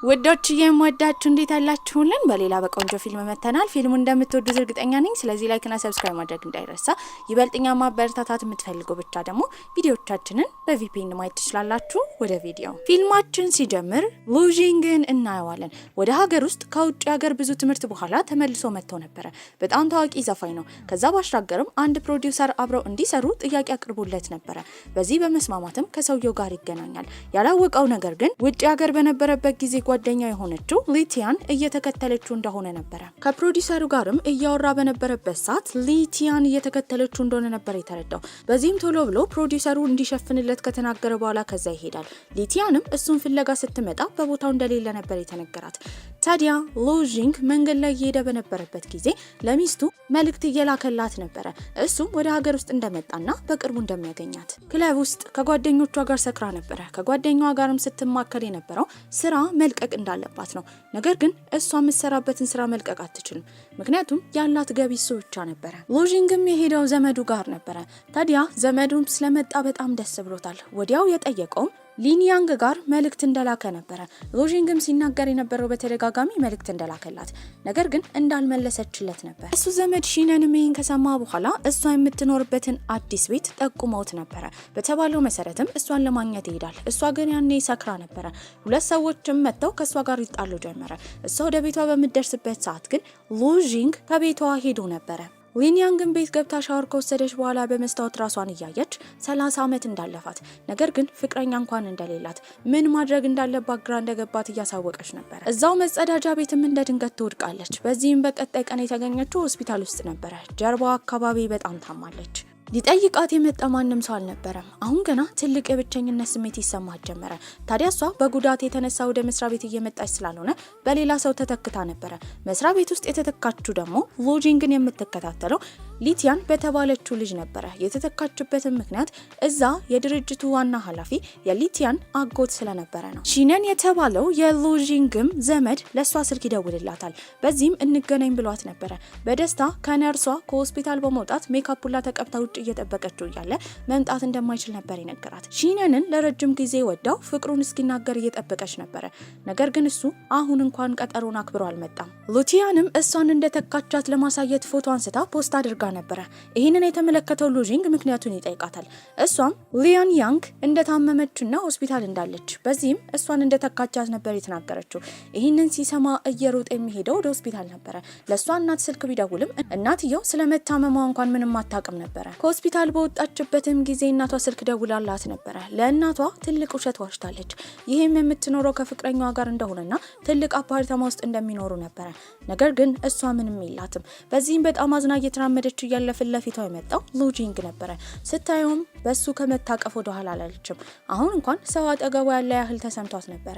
ወዳችሁ የምወዳችሁ እንዴት አላችሁልን? በሌላ በቆንጆ ፊልም መተናል። ፊልሙን እንደምትወዱት እርግጠኛ ነኝ። ስለዚህ ላይክ እና ሰብስክራይብ ማድረግ እንዳይረሳ። ይበልጥኛ ማበረታታት የምትፈልጉ ብቻ ደግሞ ቪዲዮቻችንን በቪፒኤን ማየት ትችላላችሁ። ወደ ቪዲዮ ፊልማችን ሲጀምር ሉጂንግን እናየዋለን። ወደ ሀገር ውስጥ ከውጭ ሀገር ብዙ ትምህርት በኋላ ተመልሶ መጥቶ ነበረ። በጣም ታዋቂ ዘፋኝ ነው። ከዛ ባሻገርም አንድ ፕሮዲውሰር አብረው እንዲሰሩ ጥያቄ አቅርቦለት ነበረ። በዚህ በመስማማትም ከሰውየው ጋር ይገናኛል። ያላወቀው ነገር ግን ውጭ ሀገር በነበረበት ጊዜ ጓደኛ የሆነችው ሊቲያን እየተከተለችው እንደሆነ ነበረ። ከፕሮዲውሰሩ ጋርም እያወራ በነበረበት ሰዓት ሊቲያን እየተከተለችው እንደሆነ ነበር የተረዳው። በዚህም ቶሎ ብሎ ፕሮዲውሰሩ እንዲሸፍንለት ከተናገረ በኋላ ከዛ ይሄዳል። ሊቲያንም እሱን ፍለጋ ስትመጣ በቦታው እንደሌለ ነበር የተነገራት። ታዲያ ሉጂንግ መንገድ ላይ እየሄደ በነበረበት ጊዜ ለሚስቱ መልእክት እየላከላት ነበረ። እሱም ወደ ሀገር ውስጥ እንደመጣና በቅርቡ እንደሚያገኛት። ክለብ ውስጥ ከጓደኞቿ ጋር ሰክራ ነበረ። ከጓደኛዋ ጋርም ስትማከር የነበረው ስራ መልቀቅ እንዳለባት ነው። ነገር ግን እሷ የምትሰራበትን ስራ መልቀቅ አትችልም። ምክንያቱም ያላት ገቢ እሱ ብቻ ነበረ። ሉጂንግም የሄደው ዘመዱ ጋር ነበረ። ታዲያ ዘመዱም ስለመጣ በጣም ደስ ብሎታል። ወዲያው የጠየቀውም ሊንያንግ ጋር መልእክት እንደላከ ነበረ። ሉጂንግም ሲናገር የነበረው በተደጋጋሚ መልእክት እንደላከላት ነገር ግን እንዳልመለሰችለት ነበር። እሱ ዘመድ ሺነንም ይህን ከሰማ በኋላ እሷ የምትኖርበትን አዲስ ቤት ጠቁመውት ነበረ። በተባለው መሰረትም እሷን ለማግኘት ይሄዳል። እሷ ግን ያኔ ሰክራ ነበረ። ሁለት ሰዎችም መጥተው ከእሷ ጋር ይጣሉ ጀመረ። እሷ ወደ ቤቷ በምትደርስበት ሰዓት ግን ሉጂንግ ከቤቷ ሄዶ ነበረ። ሊንያንግን ቤት ገብታ ሻወር ከወሰደች በኋላ በመስታወት ራሷን እያየች 30 ዓመት እንዳለፋት ነገር ግን ፍቅረኛ እንኳን እንደሌላት ምን ማድረግ እንዳለባት ግራ እንደገባት እያሳወቀች ነበር። እዛው መጸዳጃ ቤትም እንደ ድንገት ትወድቃለች። በዚህም በቀጣይ ቀን የተገኘችው ሆስፒታል ውስጥ ነበረ። ጀርባዋ አካባቢ በጣም ታማለች። ሊጠይቃት የመጣ ማንም ሰው አልነበረም። አሁን ገና ትልቅ የብቸኝነት ስሜት ይሰማት ጀመረ። ታዲያ እሷ በጉዳት የተነሳ ወደ መስሪያ ቤት እየመጣች ስላልሆነ በሌላ ሰው ተተክታ ነበረ። መስሪያ ቤት ውስጥ የተተካችው ደግሞ ሉጂንግን የምትከታተለው ሊቲያን በተባለችው ልጅ ነበረ። የተተካችበትን ምክንያት እዛ የድርጅቱ ዋና ኃላፊ የሊቲያን አጎት ስለነበረ ነው። ሺነን የተባለው የሉጂንግም ዘመድ ለሷ ስልክ ይደውልላታል። በዚህም እንገናኝ ብሏት ነበረ። በደስታ ከነርሷ ከሆስፒታል በመውጣት ሜካፑላ ተቀብታ ውጭ እየጠበቀችው እያለ መምጣት እንደማይችል ነበር የነገራት። ሺነንን ለረጅም ጊዜ ወዳው ፍቅሩን እስኪናገር እየጠበቀች ነበረ። ነገር ግን እሱ አሁን እንኳን ቀጠሮን አክብሮ አልመጣም። ሉቲያንም እሷን እንደተካቻት ለማሳየት ፎቶ አንስታ ፖስት አድርጋ ነበረ። ይህንን የተመለከተው ሉጂንግ ምክንያቱን ይጠይቃታል። እሷም ሊያን ያንግ እንደታመመችና ሆስፒታል እንዳለች በዚህም እሷን እንደተካቻት ነበር የተናገረችው። ይህንን ሲሰማ እየሮጠ የሚሄደው ወደ ሆስፒታል ነበረ። ለእሷ እናት ስልክ ቢደውልም እናትየው ስለመታመሟ እንኳን ምንም አታውቅም ነበረ። ከሆስፒታል በወጣችበትም ጊዜ እናቷ ስልክ ደውላላት ነበረ። ለእናቷ ትልቅ ውሸት ዋሽታለች። ይህም የምትኖረው ከፍቅረኛዋ ጋር እንደሆነና ትልቅ አፓርታማ ውስጥ እንደሚኖሩ ነበረ። ነገር ግን እሷ ምንም የላትም። በዚህም በጣም አዝና እየተራመደች እያለ ፊት ለፊቷ የመጣው ሉጂንግ ነበረ። ስታየውም በሱ ከመታቀፍ ወደ ኋላ አላለችም። አሁን እንኳን ሰው አጠገቧ ያለ ያህል ተሰምቷት ነበረ።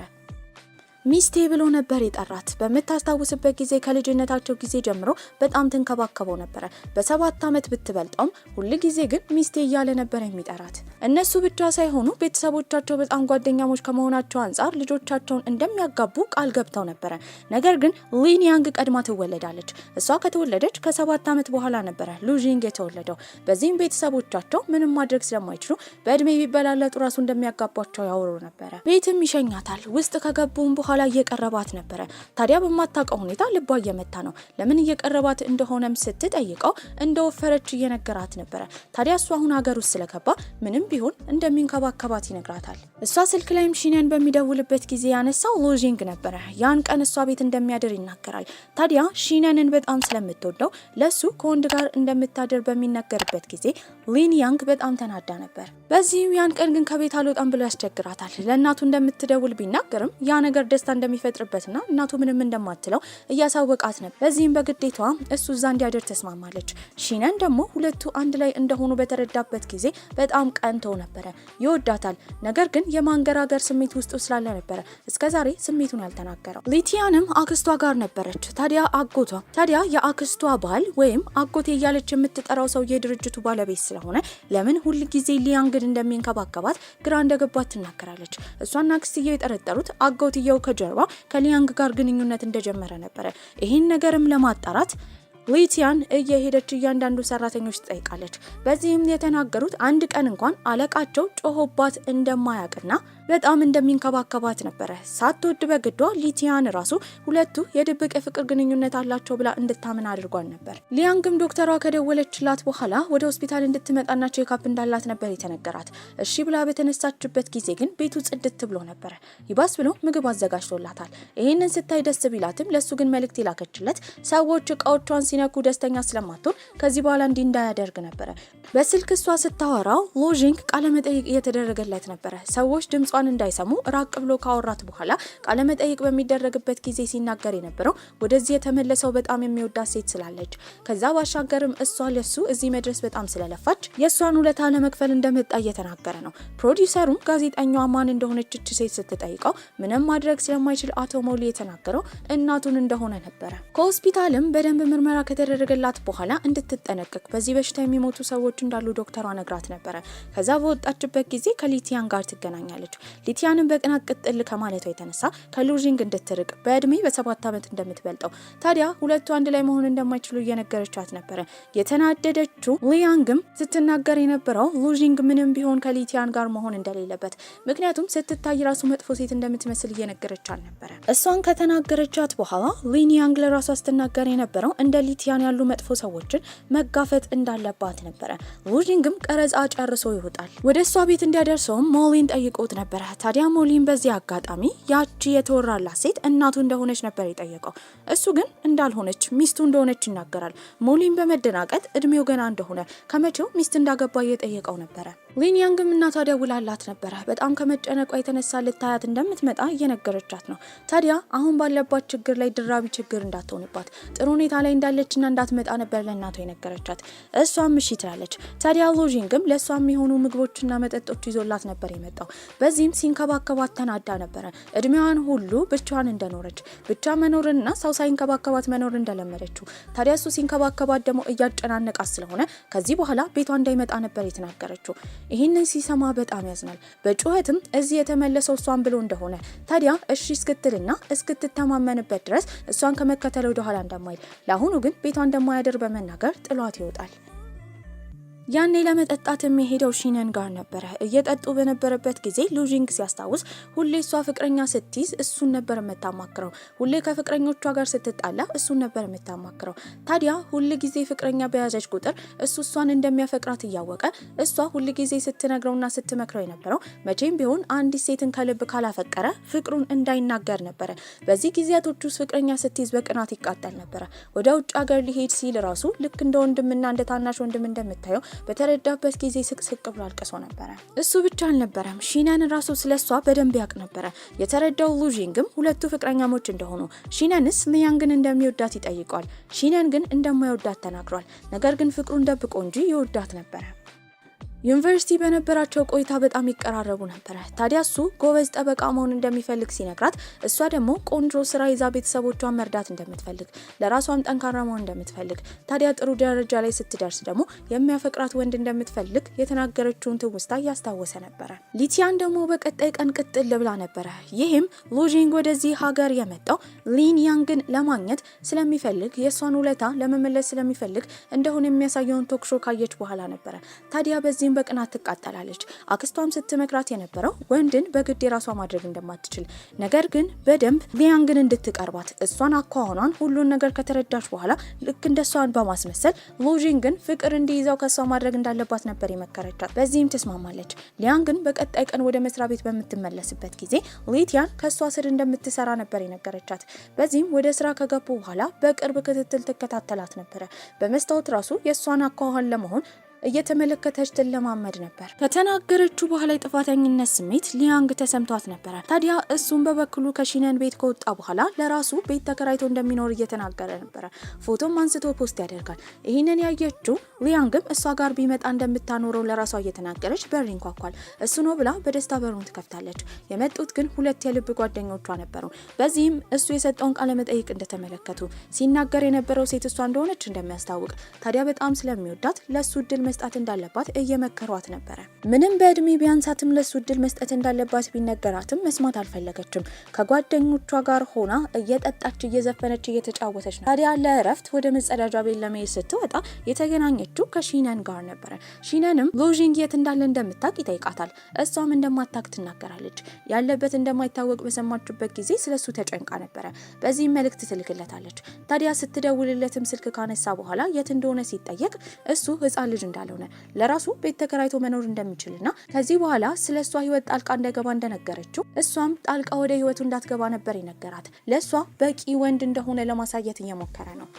ሚስቴ ብሎ ነበር የጠራት። በምታስታውስበት ጊዜ ከልጅነታቸው ጊዜ ጀምሮ በጣም ተንከባከበው ነበረ። በ7 ዓመት ብትበልጠውም ሁሉ ጊዜ ግን ሚስቴ እያለ ነበር የሚጠራት። እነሱ ብቻ ሳይሆኑ ቤተሰቦቻቸው በጣም ጓደኛሞች ከመሆናቸው አንጻር ልጆቻቸውን እንደሚያጋቡ ቃል ገብተው ነበረ። ነገር ግን ሊንያንግ ቀድማ ትወለዳለች። እሷ ከተወለደች ከ7 ዓመት በኋላ ነበረ ሉጂንግ የተወለደው። በዚህም ቤተሰቦቻቸው ምንም ማድረግ ስለማይችሉ በእድሜ ቢበላለጡ ራሱ እንደሚያጋቧቸው ያወሩ ነበረ። ቤትም ይሸኛታል። ውስጥ ከገቡም በኋላ እየቀረባት ነበረ። ታዲያ በማታውቀው ሁኔታ ልቧ እየመታ ነው። ለምን እየቀረባት እንደሆነም ስትጠይቀው እንደወፈረች እየነገራት ነበረ። ታዲያ እሷ አሁን ሀገር ውስጥ ስለገባ ምንም ቢሆን እንደሚንከባከባት ይነግራታል። እሷ ስልክ ላይም ሺነን በሚደውልበት ጊዜ ያነሳው ሉጂንግ ነበረ። ያን ቀን እሷ ቤት እንደሚያድር ይናገራል። ታዲያ ሺነንን በጣም ስለምትወደው ለሱ ከወንድ ጋር እንደምታድር በሚነገርበት ጊዜ ሊንያንግ በጣም ተናዳ ነበር። በዚህም ያን ቀን ግን ከቤት አልወጣም ብሎ ያስቸግራታል። ለእናቱ እንደምትደውል ቢናገርም ያ ነገር ደስታ እንደሚፈጥርበትና እናቱ ምንም እንደማትለው እያሳወቃት ነበር። በዚህም በግዴቷ እሱ እዛ እንዲያደር ተስማማለች። ሺነን ደግሞ ሁለቱ አንድ ላይ እንደሆኑ በተረዳበት ጊዜ በጣም ቀንቶ ነበረ። ይወዳታል። ነገር ግን የማንገራገር ስሜት ውስጡ ስላለ ነበረ እስከዛሬ ስሜቱን ያልተናገረው። ሊቲያንም አክስቷ ጋር ነበረች። ታዲያ የአክስቷ ባል ወይም አጎቴ እያለች የምትጠራው ሰው የድርጅቱ ባለቤት ስለሆነ ለምን ሁሉ ጊዜ ሊያንግን እንደሚንከባከባት ግራ እንደገባት ትናገራለች። እሷና አክስትየው የጠረጠሩት አጎትየው ከጀርባ ከሊያንግ ጋር ግንኙነት እንደጀመረ ነበረ። ይህን ነገርም ለማጣራት ሊቲያን እየሄደች እያንዳንዱ ሰራተኞች ትጠይቃለች። በዚህም የተናገሩት አንድ ቀን እንኳን አለቃቸው ጮሆባት እንደማያውቅና በጣም እንደሚንከባከባት ነበረ። ሳትወድ በግዷ ሊቲያን ራሱ ሁለቱ የድብቅ የፍቅር ግንኙነት አላቸው ብላ እንድታምን አድርጓን ነበር። ሊያንግም ዶክተሯ ከደወለችላት በኋላ ወደ ሆስፒታል እንድትመጣና ቼክአፕ እንዳላት ነበር የተነገራት። እሺ ብላ በተነሳችበት ጊዜ ግን ቤቱ ጽድት ብሎ ነበረ። ይባስ ብሎ ምግብ አዘጋጅቶላታል። ይሄንን ስታይ ደስ ቢላትም ለሱ ግን መልእክት ይላከችለት ሰዎች እቃዎቿን ሲነኩ ደስተኛ ስለማትሆን ከዚህ በኋላ እንዲህ እንዳያደርግ ነበረ። በስልክ እሷ ስታወራው ሎጂንግ ቃለ መጠይቅ እየተደረገለት ነበረ። ሰዎች ድምጿን እንዳይሰሙ ራቅ ብሎ ካወራት በኋላ ቃለ መጠይቅ በሚደረግበት ጊዜ ሲናገር የነበረው ወደዚህ የተመለሰው በጣም የሚወዳት ሴት ስላለች፣ ከዛ ባሻገርም እሷ ለሱ እዚህ መድረስ በጣም ስለለፋች የሷን ውለታ ለመክፈል እንደመጣ እየተናገረ ነው። ፕሮዲውሰሩም ጋዜጠኛዋ ማን እንደሆነች እቺ ሴት ስትጠይቀው ምንም ማድረግ ስለማይችል አቶ ሞሊ የተናገረው እናቱን እንደሆነ ነበረ። ከሆስፒታልም በደንብ ምርመራ ከተደረገላት በኋላ እንድትጠነቀቅ በዚህ በሽታ የሚሞቱ ሰዎች እንዳሉ ዶክተሯ ነግራት ነበረ። ከዛ በወጣችበት ጊዜ ከሊቲያን ጋር ትገናኛለች። ሊቲያንን በቅናት ቅጥል ከማለቷ የተነሳ ከሎጂንግ እንድትርቅ በእድሜ በ7 ዓመት እንደምትበልጠው ታዲያ ሁለቱ አንድ ላይ መሆን እንደማይችሉ እየነገረቻት ነበረ። የተናደደችው ሊያንግም ስትናገር የነበረው ሎጂንግ ምንም ቢሆን ከሊቲያን ጋር መሆን እንደሌለበት፣ ምክንያቱም ስትታይ ራሱ መጥፎ ሴት እንደምትመስል እየነገረቻት ነበረ። እሷን ከተናገረቻት በኋላ ሊያንግ ለራሷ ስትናገር የነበረው እንደ ሊቲያን ያሉ መጥፎ ሰዎችን መጋፈጥ እንዳለባት ነበረ። ሎጂንግም ቀረጻ ጨርሶ ይወጣል። ወደ እሷ ቤት እንዲያደርሰውም ሞሊን ጠይቆት ነበረ። ታዲያ ሞሊን በዚህ አጋጣሚ ያቺ የተወራላት ሴት እናቱ እንደሆነች ነበር የጠየቀው። እሱ ግን እንዳልሆነች ሚስቱ እንደሆነች ይናገራል። ሞሊን በመደናቀጥ እድሜው ገና እንደሆነ ከመቼው ሚስት እንዳገባ እየጠየቀው ነበረ። ሊያንግም እናቷ ደውላላት ነበረ። በጣም ከመጨነቋ የተነሳ ልታያት እንደምትመጣ እየነገረቻት ነው። ታዲያ አሁን ባለባት ችግር ላይ ድራቢ ችግር እንዳትሆንባት ጥሩ ሁኔታ ላይ እንዳለችና እንዳትመጣ ነበር ለእናቷ የነገረቻት። እሷም እሺ ትላለች። ታዲያ ሎጂንግም ለእሷ የሚሆኑ ምግቦችና መጠጦች ይዞላት ነበር የመጣው። በዚህም ሲንከባከባት ተናዳ ነበረ። እድሜዋን ሁሉ ብቻዋን እንደኖረች ብቻ መኖርና ሰው ሳይንከባከባት መኖር እንደለመደችው፣ ታዲያ እሱ ሲንከባከባት ደግሞ እያጨናነቃት ስለሆነ ከዚህ በኋላ ቤቷ እንዳይመጣ ነበር የተናገረችው። ይህንን ሲሰማ በጣም ያዝናል። በጩኸትም እዚህ የተመለሰው እሷን ብሎ እንደሆነ ታዲያ እሺ እስክትልና እስክትተማመንበት ድረስ እሷን ከመከተል ወደ ኋላ እንደማይል፣ ለአሁኑ ግን ቤቷ እንደማያደር በመናገር ጥሏት ይወጣል። ያኔ ለመጠጣት የሚሄደው ሺነን ጋር ነበረ። እየጠጡ በነበረበት ጊዜ ሎጂንግ ሲያስታውስ ሁሌ እሷ ፍቅረኛ ስትይዝ እሱን ነበር የምታማክረው፣ ሁሌ ከፍቅረኞቿ ጋር ስትጣላ እሱን ነበር የምታማክረው። ታዲያ ሁል ጊዜ ፍቅረኛ በያዘች ቁጥር እሱ እሷን እንደሚያፈቅራት እያወቀ እሷ ሁል ጊዜ ስትነግረውና ስትመክረው የነበረው መቼም ቢሆን አንዲት ሴትን ከልብ ካላፈቀረ ፍቅሩን እንዳይናገር ነበረ። በዚህ ጊዜያቶች ውስጥ ፍቅረኛ ስትይዝ በቅናት ይቃጠል ነበረ። ወደ ውጭ ሀገር ሊሄድ ሲል ራሱ ልክ እንደ ወንድምና እንደ ታናሽ ወንድም እንደምታየው በተረዳበት ጊዜ ስቅስቅ ብሎ አልቅሶ ነበረ። እሱ ብቻ አልነበረም፣ ሺነን ራሱ ስለሷ በደንብ ያውቅ ነበረ። የተረዳው ሎጂንግም ሁለቱ ፍቅረኛሞች እንደሆኑ፣ ሺነንስ ሊያንግን እንደሚወዳት ይጠይቋል። ሺነን ግን እንደማይወዳት ተናግሯል። ነገር ግን ፍቅሩን ደብቆ እንጂ ይወዳት ነበረ። ዩኒቨርሲቲ በነበራቸው ቆይታ በጣም ይቀራረቡ ነበረ። ታዲያ እሱ ጎበዝ ጠበቃ መሆን እንደሚፈልግ ሲነግራት፣ እሷ ደግሞ ቆንጆ ስራ ይዛ ቤተሰቦቿን መርዳት እንደምትፈልግ፣ ለራሷም ጠንካራ መሆን እንደምትፈልግ፣ ታዲያ ጥሩ ደረጃ ላይ ስትደርስ ደግሞ የሚያፈቅራት ወንድ እንደምትፈልግ የተናገረችውን ትውስታ እያስታወሰ ነበረ። ሊቲያን ደግሞ በቀጣይ ቀን ቅጥል ብላ ነበረ። ይህም ሎጂንግ ወደዚህ ሀገር የመጣው ሊያንግን ለማግኘት ስለሚፈልግ የእሷን ውለታ ለመመለስ ስለሚፈልግ እንደሆነ የሚያሳየውን ቶክሾ ካየች በኋላ ነበረ። ታዲያ በዚህ በቅናት ትቃጠላለች። አክስቷም ስትመክራት የነበረው ወንድን በግድ የራሷ ማድረግ እንደማትችል፣ ነገር ግን በደንብ ሊያንግን እንድትቀርባት እሷን አኳኋኗን ሁሉን ነገር ከተረዳች በኋላ ልክ እንደሷን በማስመሰል ሎጂንግን ፍቅር እንዲይዘው ከሷ ማድረግ እንዳለባት ነበር የመከረቻት። በዚህም ተስማማለች። ሊያንግን በቀጣይ ቀን ወደ መስሪያ ቤት በምትመለስበት ጊዜ ሊቲያን ከሷ ስር እንደምትሰራ ነበር የነገረቻት። በዚህም ወደ ስራ ከገቡ በኋላ በቅርብ ክትትል ትከታተላት ነበረ። በመስታወት ራሱ የሷን አኳኋን ለመሆን እየተመለከተች ትለማመድ ነበር። ከተናገረችው በኋላ የጥፋተኝነት ስሜት ሊያንግ ተሰምቷት ነበረ። ታዲያ እሱም በበኩሉ ከሺነን ቤት ከወጣ በኋላ ለራሱ ቤት ተከራይቶ እንደሚኖር እየተናገረ ነበረ። ፎቶም አንስቶ ፖስት ያደርጋል። ይህንን ያየችው ሊያንግም እሷ ጋር ቢመጣ እንደምታኖረው ለራሷ እየተናገረች በር ይንኳኳል። እሱ ነው ብላ በደስታ በሩን ትከፍታለች። የመጡት ግን ሁለት የልብ ጓደኞቿ ነበሩ። በዚህም እሱ የሰጠውን ቃለ መጠይቅ እንደተመለከቱ ሲናገር የነበረው ሴት እሷ እንደሆነች እንደሚያስታውቅ፣ ታዲያ በጣም ስለሚወዳት ለሱ እድል መስጠት እንዳለባት እየመከሯት ነበር። ምንም በእድሜ ቢያንሳትም ለሱ እድል መስጠት እንዳለባት ቢነገራትም መስማት አልፈለገችም። ከጓደኞቿ ጋር ሆና እየጠጣች እየዘፈነች እየተጫወተች ነው። ታዲያ ለእረፍት ወደ መጸዳጃ ቤት ለመሄድ ስትወጣ የተገናኘችው ከሺነን ጋር ነበር። ሺነንም ሉዥንግ የት እንዳለ እንደምታውቅ ይጠይቃታል። እሷም እንደማታውቅ ትናገራለች። ያለበት እንደማይታወቅ በሰማችበት ጊዜ ስለሱ ተጨንቃ ነበር። በዚህ መልእክት ትልክለታለች። ታዲያ ስትደውልለትም ስልክ ካነሳ በኋላ የት እንደሆነ ሲጠየቅ እሱ ህፃን ልጅ እንዳልሆነ ለራሱ ቤት ተከራይቶ መኖር እንደሚችልና ከዚህ በኋላ ስለሷ ህይወት ጣልቃ እንደገባ እንደነገረችው እሷም ጣልቃ ወደ ህይወቱ እንዳትገባ ነበር የነገራት። ለሷ በቂ ወንድ እንደሆነ ለማሳየት እየሞከረ ነው።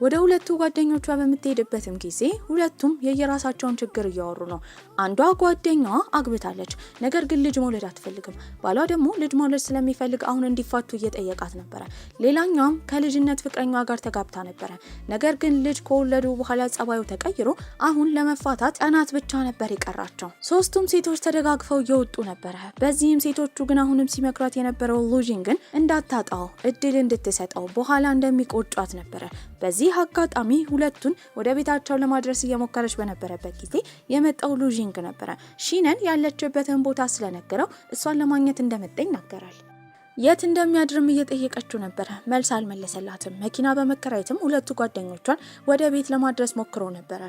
ወደ ሁለቱ ጓደኞቿ በምትሄድበትም ጊዜ ሁለቱም የየራሳቸውን ችግር እያወሩ ነው። አንዷ ጓደኛዋ አግብታለች፣ ነገር ግን ልጅ መውለድ አትፈልግም። ባሏ ደግሞ ልጅ መውለድ ስለሚፈልግ አሁን እንዲፋቱ እየጠየቃት ነበረ። ሌላኛውም ከልጅነት ፍቅረኛዋ ጋር ተጋብታ ነበረ፣ ነገር ግን ልጅ ከወለዱ በኋላ ጸባዩ ተቀይሮ አሁን ለመፋታት ቀናት ብቻ ነበር የቀራቸው። ሶስቱም ሴቶች ተደጋግፈው እየወጡ ነበረ። በዚህም ሴቶቹ ግን አሁንም ሲመክሯት የነበረው ሉዥንግን እንዳታጣው እድል እንድትሰጠው በኋላ እንደሚቆጫት ነበረ። በዚህ አጋጣሚ ሁለቱን ወደ ቤታቸው ለማድረስ እየሞከረች በነበረበት ጊዜ የመጣው ሉዥንግ ነበረ። ሺነን ያለችበትን ቦታ ስለነገረው እሷን ለማግኘት እንደመጣ ይናገራል። የት እንደሚያድርም እየጠየቀችው ነበረ። መልስ አልመለሰላትም። መኪና በመከራየትም ሁለቱ ጓደኞቿን ወደ ቤት ለማድረስ ሞክሮ ነበረ።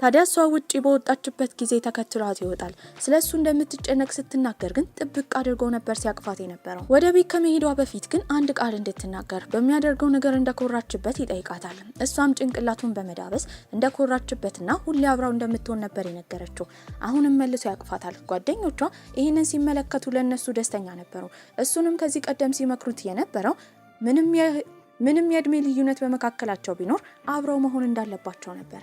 ታዲያ እሷ ውጪ በወጣችበት ጊዜ ተከትሏት ይወጣል። ስለሱ እንደምትጨነቅ ስትናገር ግን ጥብቅ አድርጎ ነበር ሲያቅፋት የነበረው። ወደ ቤት ከመሄዷ በፊት ግን አንድ ቃል እንድትናገር በሚያደርገው ነገር እንደኮራችበት ይጠይቃታል። እሷም ጭንቅላቱን በመዳበስ እንደኮራችበትና ሁሌ አብራው እንደምትሆን ነበር የነገረችው። አሁንም መልሶ ያቅፋታል። ጓደኞቿ ይህንን ሲመለከቱ ለነሱ ደስተኛ ነበሩ። እሱንም ከዚህ ቀደም ሲመክሩት የነበረው ምንም የእድሜ ልዩነት በመካከላቸው ቢኖር አብረው መሆን እንዳለባቸው ነበረ።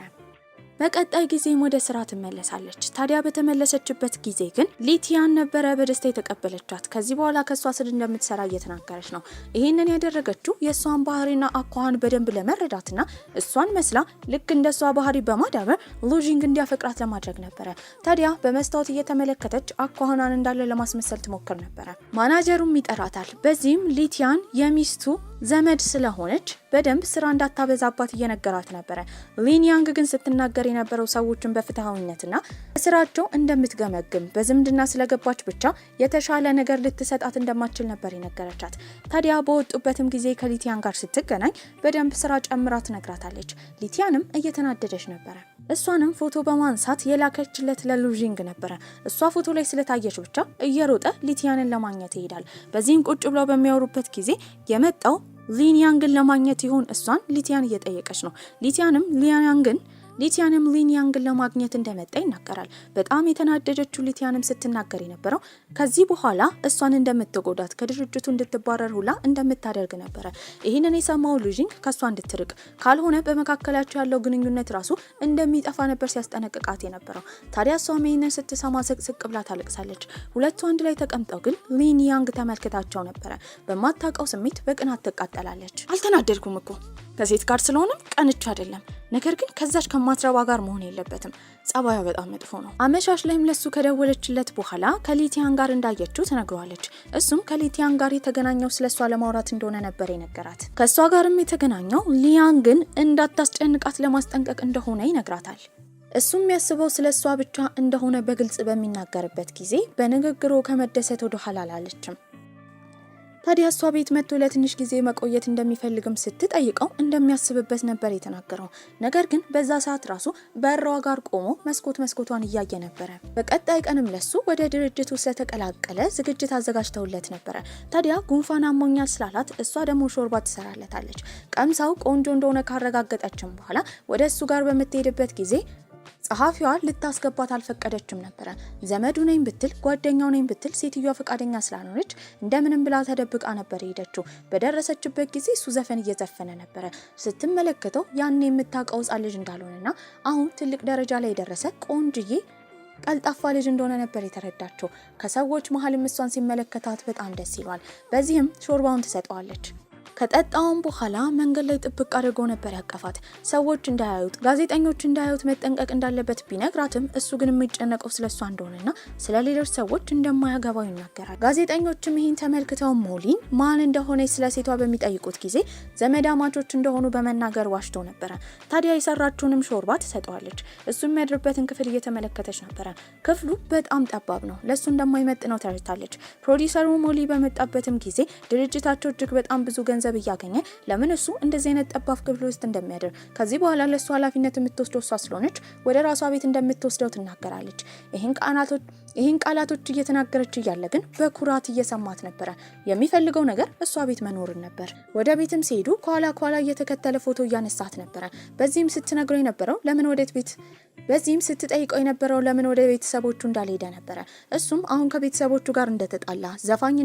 በቀጣይ ጊዜም ወደ ስራ ትመለሳለች። ታዲያ በተመለሰችበት ጊዜ ግን ሊቲያን ነበረ በደስታ የተቀበለቻት። ከዚህ በኋላ ከሷ ስር እንደምትሰራ እየተናገረች ነው። ይህንን ያደረገችው የሷን ባህሪና አኳኋን በደንብ ለመረዳትና እሷን መስላ ልክ እንደሷ ባህሪ በማዳበር ሉዥንግ እንዲያፈቅራት ለማድረግ ነበረ። ታዲያ በመስታወት እየተመለከተች አኳኋኗን እንዳለ ለማስመሰል ትሞክር ነበረ። ማናጀሩም ይጠራታል። በዚህም ሊቲያን የሚስቱ ዘመድ ስለሆነች በደንብ ስራ እንዳታበዛባት እየነገራት ነበረ። ሊንያንግ ግን ስትናገር የነበረው ሰዎችን በፍትሃዊነትና ስራቸው እንደምትገመግም በዝምድና ስለገባች ብቻ የተሻለ ነገር ልትሰጣት እንደማትችል ነበር የነገረቻት። ታዲያ በወጡበትም ጊዜ ከሊቲያን ጋር ስትገናኝ በደንብ ስራ ጨምራ ትነግራታለች። ሊቲያንም እየተናደደች ነበረ። እሷንም ፎቶ በማንሳት የላከችለት ለሉዥንግ ነበረ። እሷ ፎቶ ላይ ስለታየች ብቻ እየሮጠ ሊቲያንን ለማግኘት ይሄዳል። በዚህም ቁጭ ብለው በሚያወሩበት ጊዜ የመጣው ሊንያንግን ለማግኘት ይሆን እሷን ሊቲያን እየጠየቀች ነው። ሊቲያንም ሊንያንግን ለማግኘት እንደመጣ ይናገራል። በጣም የተናደደችው ሊቲያንም ስትናገር የነበረው ከዚህ በኋላ እሷን እንደምትጎዳት ከድርጅቱ እንድትባረር ሁላ እንደምታደርግ ነበረ። ይህንን የሰማው ሉዥንግ ከሷ እንድትርቅ ካልሆነ በመካከላቸው ያለው ግንኙነት ራሱ እንደሚጠፋ ነበር ሲያስጠነቅቃት የነበረው። ታዲያ እሷም ይህንን ስትሰማ ስቅስቅ ብላ ታለቅሳለች። ሁለቱ አንድ ላይ ተቀምጠው ግን ሊንያንግ ተመልክታቸው ነበረ። በማታውቀው ስሜት በቅናት ትቃጠላለች። አልተናደድኩም እኮ ከሴት ጋር ስለሆነም ቀንቻ አይደለም፣ ነገር ግን ከዛች ከማትረባ ጋር መሆን የለበትም። ጸባዩ በጣም መጥፎ ነው። አመሻሽ ላይም ለሱ ከደወለችለት በኋላ ከሊቲያን ጋር እንዳየችው ትነግረዋለች። እሱም ከሊቲያን ጋር የተገናኘው ስለሷ ለማውራት እንደሆነ ነበር የነገራት። ከሷ ጋርም የተገናኘው ሊያንግን እንዳታስጨንቃት ለማስጠንቀቅ እንደሆነ ይነግራታል። እሱም የሚያስበው ስለሷ ብቻ እንደሆነ በግልጽ በሚናገርበት ጊዜ በንግግሩ ከመደሰት ወደ ኋላ አላለችም። ታዲያ እሷ ቤት መጥቶ ለትንሽ ጊዜ መቆየት እንደሚፈልግም ስትጠይቀው እንደሚያስብበት ነበር የተናገረው። ነገር ግን በዛ ሰዓት ራሱ በሯ ጋር ቆሞ መስኮቷን እያየ ነበረ። በቀጣይ ቀንም ለሱ ወደ ድርጅቱ ስለተቀላቀለ ዝግጅት አዘጋጅተውለት ነበረ። ታዲያ ጉንፋን አሞኛል ስላላት እሷ ደግሞ ሾርባ ትሰራለታለች። ቀምሳው ቆንጆ እንደሆነ ካረጋገጠችም በኋላ ወደ እሱ ጋር በምትሄድበት ጊዜ ጸሐፊዋ ልታስገባት አልፈቀደችም ነበረ። ዘመዱ ነኝ ብትል ጓደኛው ነኝ ብትል ሴትዮዋ ፈቃደኛ ስላልሆነች እንደምንም ብላ ተደብቃ ነበር ሄደችው። በደረሰችበት ጊዜ እሱ ዘፈን እየዘፈነ ነበረ። ስትመለከተው ያን የምታውቀው ሕፃን ልጅ እንዳልሆነና አሁን ትልቅ ደረጃ ላይ የደረሰ ቆንጅዬ ቀልጣፋ ልጅ እንደሆነ ነበር የተረዳችው። ከሰዎች መሀል እሷን ሲመለከታት በጣም ደስ ይሏል። በዚህም ሾርባውን ትሰጠዋለች። ከጠጣውን በኋላ መንገድ ላይ ጥብቅ አድርጎ ነበር ያቀፋት። ሰዎች እንዳያዩት፣ ጋዜጠኞች እንዳያዩት መጠንቀቅ እንዳለበት ቢነግራትም እሱ ግን የሚጨነቀው ስለሷ እንደሆነና ስለ ሌሎች ሰዎች እንደማያገባው ይናገራል። ጋዜጠኞችም ይህን ተመልክተው ሞሊን ማን እንደሆነ ስለ ሴቷ በሚጠይቁት ጊዜ ዘመዳማቾች እንደሆኑ በመናገር ዋሽቶ ነበረ። ታዲያ የሰራችውንም ሾርባ ትሰጠዋለች። እሱ የሚያድርበትን ክፍል እየተመለከተች ነበረ። ክፍሉ በጣም ጠባብ ነው፣ ለሱ እንደማይመጥነው ተረድታለች። ፕሮዲሰሩ ሞሊ በመጣበትም ጊዜ ድርጅታቸው እጅግ በጣም ብዙ ገንዘብ እያገኘ ለምን እሱ እንደዚህ አይነት ጠባብ ክፍል ውስጥ እንደሚያድር ከዚህ በኋላ ለሱ ኃላፊነት የምትወስደው እሷ ስለሆነች ወደ ራሷ ቤት እንደምትወስደው ትናገራለች። ይህን ቃላቶች እየተናገረች እያለ ግን በኩራት እየሰማት ነበረ። የሚፈልገው ነገር እሷ ቤት መኖርን ነበር። ወደ ቤትም ሲሄዱ ከኋላ እየተከተለ ፎቶ እያነሳት ነበረ። በዚህም ስትጠይቀው የነበረው ለምን ወደ ቤተሰቦቹ እንዳልሄደ ነበረ። እሱም አሁን ከቤተሰቦቹ ጋር እንደተጣላ ዘፋኝ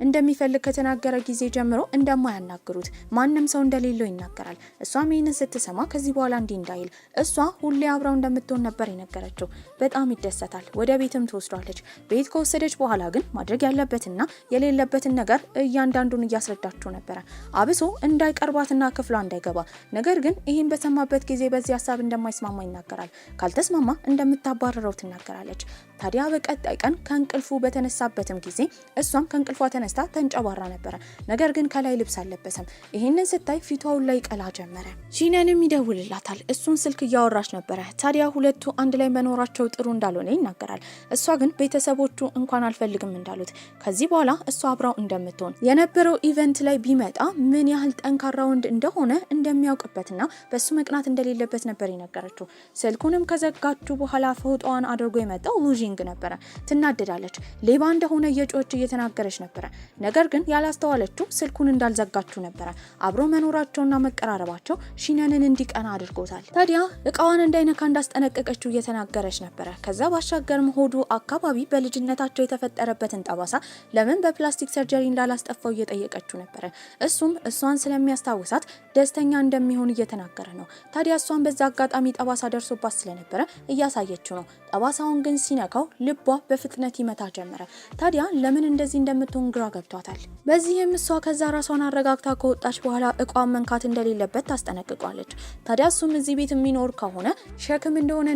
እንደሚፈልግ ከተናገረ ጊዜ ጀምሮ እንደማያናግሩት ማንም ሰው እንደሌለው ይናገራል። እሷም ይህንን ስትሰማ ከዚህ በኋላ እንዲህ እንዳይል እሷ ሁሌ አብራው እንደምትሆን ነበር የነገረችው። በጣም ይደሰታል። ወደ ቤትም ትወስዷለች። ቤት ከወሰደች በኋላ ግን ማድረግ ያለበትና የሌለበትን ነገር እያንዳንዱን እያስረዳችው ነበረ። አብሶ እንዳይቀርባትና ክፍሏ እንዳይገባ። ነገር ግን ይህን በሰማበት ጊዜ በዚህ ሀሳብ እንደማይስማማ ይናገራል። ካልተስማማ እንደምታባረረው ትናገራለች። ታዲያ በቀጣይ ቀን ከእንቅልፉ በተነሳበትም ጊዜ እሷም ከእንቅልፏ ተነስታ ተንጨባራ ነበረ። ነገር ግን ከላይ ልብስ አልለበሰም። ይህንን ስታይ ፊቷው ላይ ቀላ ጀመረ። ሺነንም ይደውልላታል። እሱን ስልክ እያወራች ነበረ። ታዲያ ሁለቱ አንድ ላይ መኖራቸው ጥሩ እንዳልሆነ ይናገራል። እሷ ግን ቤተሰቦቹ እንኳን አልፈልግም እንዳሉት ከዚህ በኋላ እሷ አብራው እንደምትሆን የነበረው ኢቨንት ላይ ቢመጣ ምን ያህል ጠንካራ ወንድ እንደሆነ እንደሚያውቅበትና በሱ መቅናት እንደሌለበት ነበር የነገረችው። ስልኩንም ከዘጋችሁ በኋላ ፎቶዋን አድርጎ የመጣው ሉጂንግ ነበረ። ትናደዳለች። ሌባ እንደሆነ እየጮች እየተናገረች ነበረ። ነገር ግን ያላስተዋለችው ስልኩን እንዳልዘጋችሁ ነበረ። አብሮ መኖራቸውና መቀራረባቸው ሺነንን እንዲቀና አድርጎታል። ታዲያ እቃዋን እንዳይነካ እንዳስጠነቀቀችው እየተናገረች ነበረ። ከዛ ባሻገርም ሆዱ አካባቢ በልጅነታቸው የተፈጠረበትን ጠባሳ ለምን በፕላስቲክ ሰርጀሪ እንዳላስጠፋው እየጠየቀችው ነበረ። እሱም እሷን ስለሚያስታውሳት ደስተኛ እንደሚሆን እየተናገረ ነው። ታዲያ እሷን በዛ አጋጣሚ ጠባሳ ደርሶባት ስለነበረ እያሳየችው ነው። ጠባሳውን ግን ሲነካው ልቧ በፍጥነት ይመታ ጀመረ። ታዲያ ለምን እንደዚህ እንደምትሆን ግራ ገብቷታል። በዚህም እሷ ከዛ ራሷን አረጋግታ ከወጣች በኋላ እቋን መንካት እንደሌለበት ታስጠነቅቋለች። ታዲያ እሱም እዚህ ቤት የሚኖር ከሆነ ሸክም እንደሆነ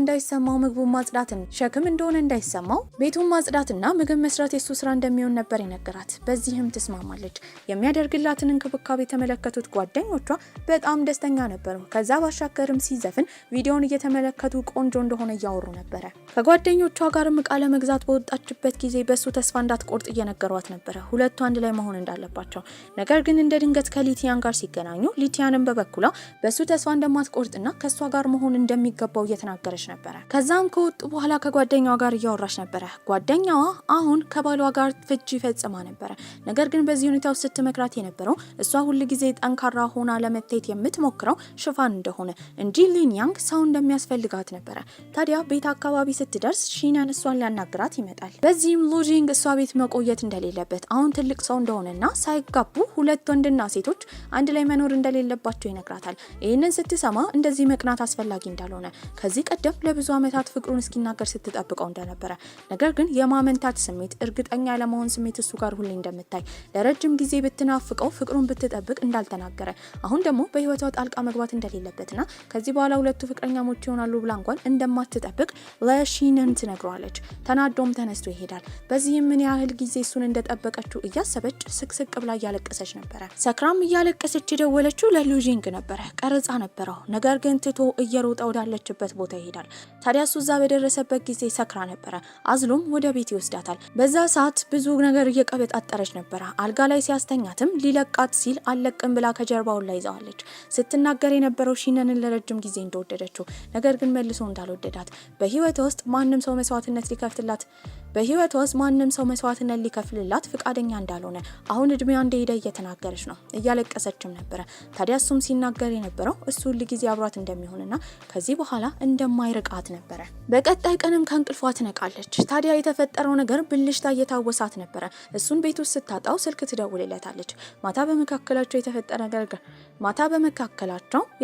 እንዳይሰማው ቤቱን ማጽዳትና ምግብ መስራት የሱ ስራ እንደሚሆን ነበር የነገራት። በዚህም ትስማማለች። የሚያደርግላትን እንክብካቤ የተመለከቱት ጓደኞቿ በጣም ደስተኛ ነበሩ። ከዛ ባሻገርም ሲዘፍን ቪዲዮን እየተመለከቱ ቆንጆ እንደሆነ እያወሩ ነበረ። ከጓደኞቿ ጋርም እቃ ለመግዛት በወጣችበት ጊዜ በሱ ተስፋ እንዳትቆርጥ እየነገሯት ነበረ፣ ሁለቱ አንድ ላይ መሆን እንዳለባቸው። ነገር ግን እንደ ድንገት ከሊቲያን ጋር ሲገናኙ ሊቲያንም በበኩሏ በሱ ተስፋ እንደማትቆርጥና ከሷ ጋር መሆን እንደሚገባው እየተናገረች ነበረ። ከዛም ከወጡ በኋላ ከጓደኛዋ ጋር እያወራች ነበረ። ጓደኛዋ አሁን ከባሏ ጋር ፍቺ ፈጽማ ነበረ። ነገር ግን በዚህ ሁኔታ ውስጥ ስትመክራት የነበረው እሷ ሁል ጊዜ ጠንካራ ሆና ለመታየት የምትሞክረው ሽፋን እንደሆነ እንጂ ሊንያንግ ሰው እንደሚያስፈልጋት ነበረ። ታዲያ ቤት አካባቢ ስትደርስ ሺነን እሷን ሊያናግራት ይመጣል። በዚህም ሉጂንግ እሷ ቤት መቆየት እንደሌለበት አሁን ትልቅ ሰው እንደሆነና ሳይጋቡ ሁለት ወንድና ሴቶች አንድ ላይ መኖር እንደሌለባቸው ይነግራታል። ይህንን ስትሰማ እንደዚህ መቅናት አስፈላጊ እንዳልሆነ ከዚህ ቀደም ለብዙ ዓመታት ፍቅሩን እስኪናገር ስትጠብቀው እንደነበረ፣ ነገር ግን የማመንታት ስሜት፣ እርግጠኛ ያለመሆን ስሜት እሱ ጋር ሁሌ እንደምታይ ለረጅም ጊዜ ብትናፍቀው ፍቅሩን ብትጠብቅ እንዳልተናገረ፣ አሁን ደግሞ በህይወቷ ጣልቃ መግባት እንደሌለበትና ከዚህ በኋላ ሁለቱ ፍቅረኛሞች ይሆናሉ ብላ እንኳን እንደማትጠብቅ ለሺነን ትነግረዋለች። ተናዶም ተነስቶ ይሄዳል። በዚህም ምን ያህል ጊዜ እሱን እንደጠበቀችው እያሰበች ስቅስቅ ብላ እያለቀሰች ነበረ። ሰክራም እያለቀሰች የደወለችው ለሉጂንግ ነበረ። ቀረጻ ነበረው። ነገር ግን ትቶ እየሮጠ ወዳለችበት ቦታ ይሄዳል። ታዲያ እሱ እዛ በደረሰበት ጊዜ ሰክራ ነበረ። አዝሎም ወደ ቤት ይወስዳታል። በዛ ሰዓት ብዙ ነገር እየቀበጣጠረች ነበረ። አልጋ ላይ ሲያስተኛትም ሊለቃት ሲል አለቅም ብላ ከጀርባው ላይ ይዘዋለች። ስትናገር የነበረው ሺነንን ለረጅም ጊዜ እንደወደደችው፣ ነገር ግን መልሶ እንዳልወደዳት፣ በህይወቷ ውስጥ ማንም ሰው መስዋዕትነት ሊከፍልላት ፍቃደኛ እንዳልሆነ፣ አሁን እድሜዋ እንደሄደ እየተናገረች ነው። እያለቀሰችም ነበረ። ታዲያ እሱም ሲናገር የነበረው እሱ ሁሉ ጊዜ አብሯት እንደሚሆንና ከዚህ በኋላ እንደማይርቃት ነበረ። በቀጣይ ቀንም ከእንቅልፏ ትነቃለች። ታዲያ የተፈጠረው ነገር ብልሽታ እየታወሳት ነበረ። እሱን ቤት ውስጥ ስታጣው ስልክ ትደውልለታለች። ማታ በመካከላቸው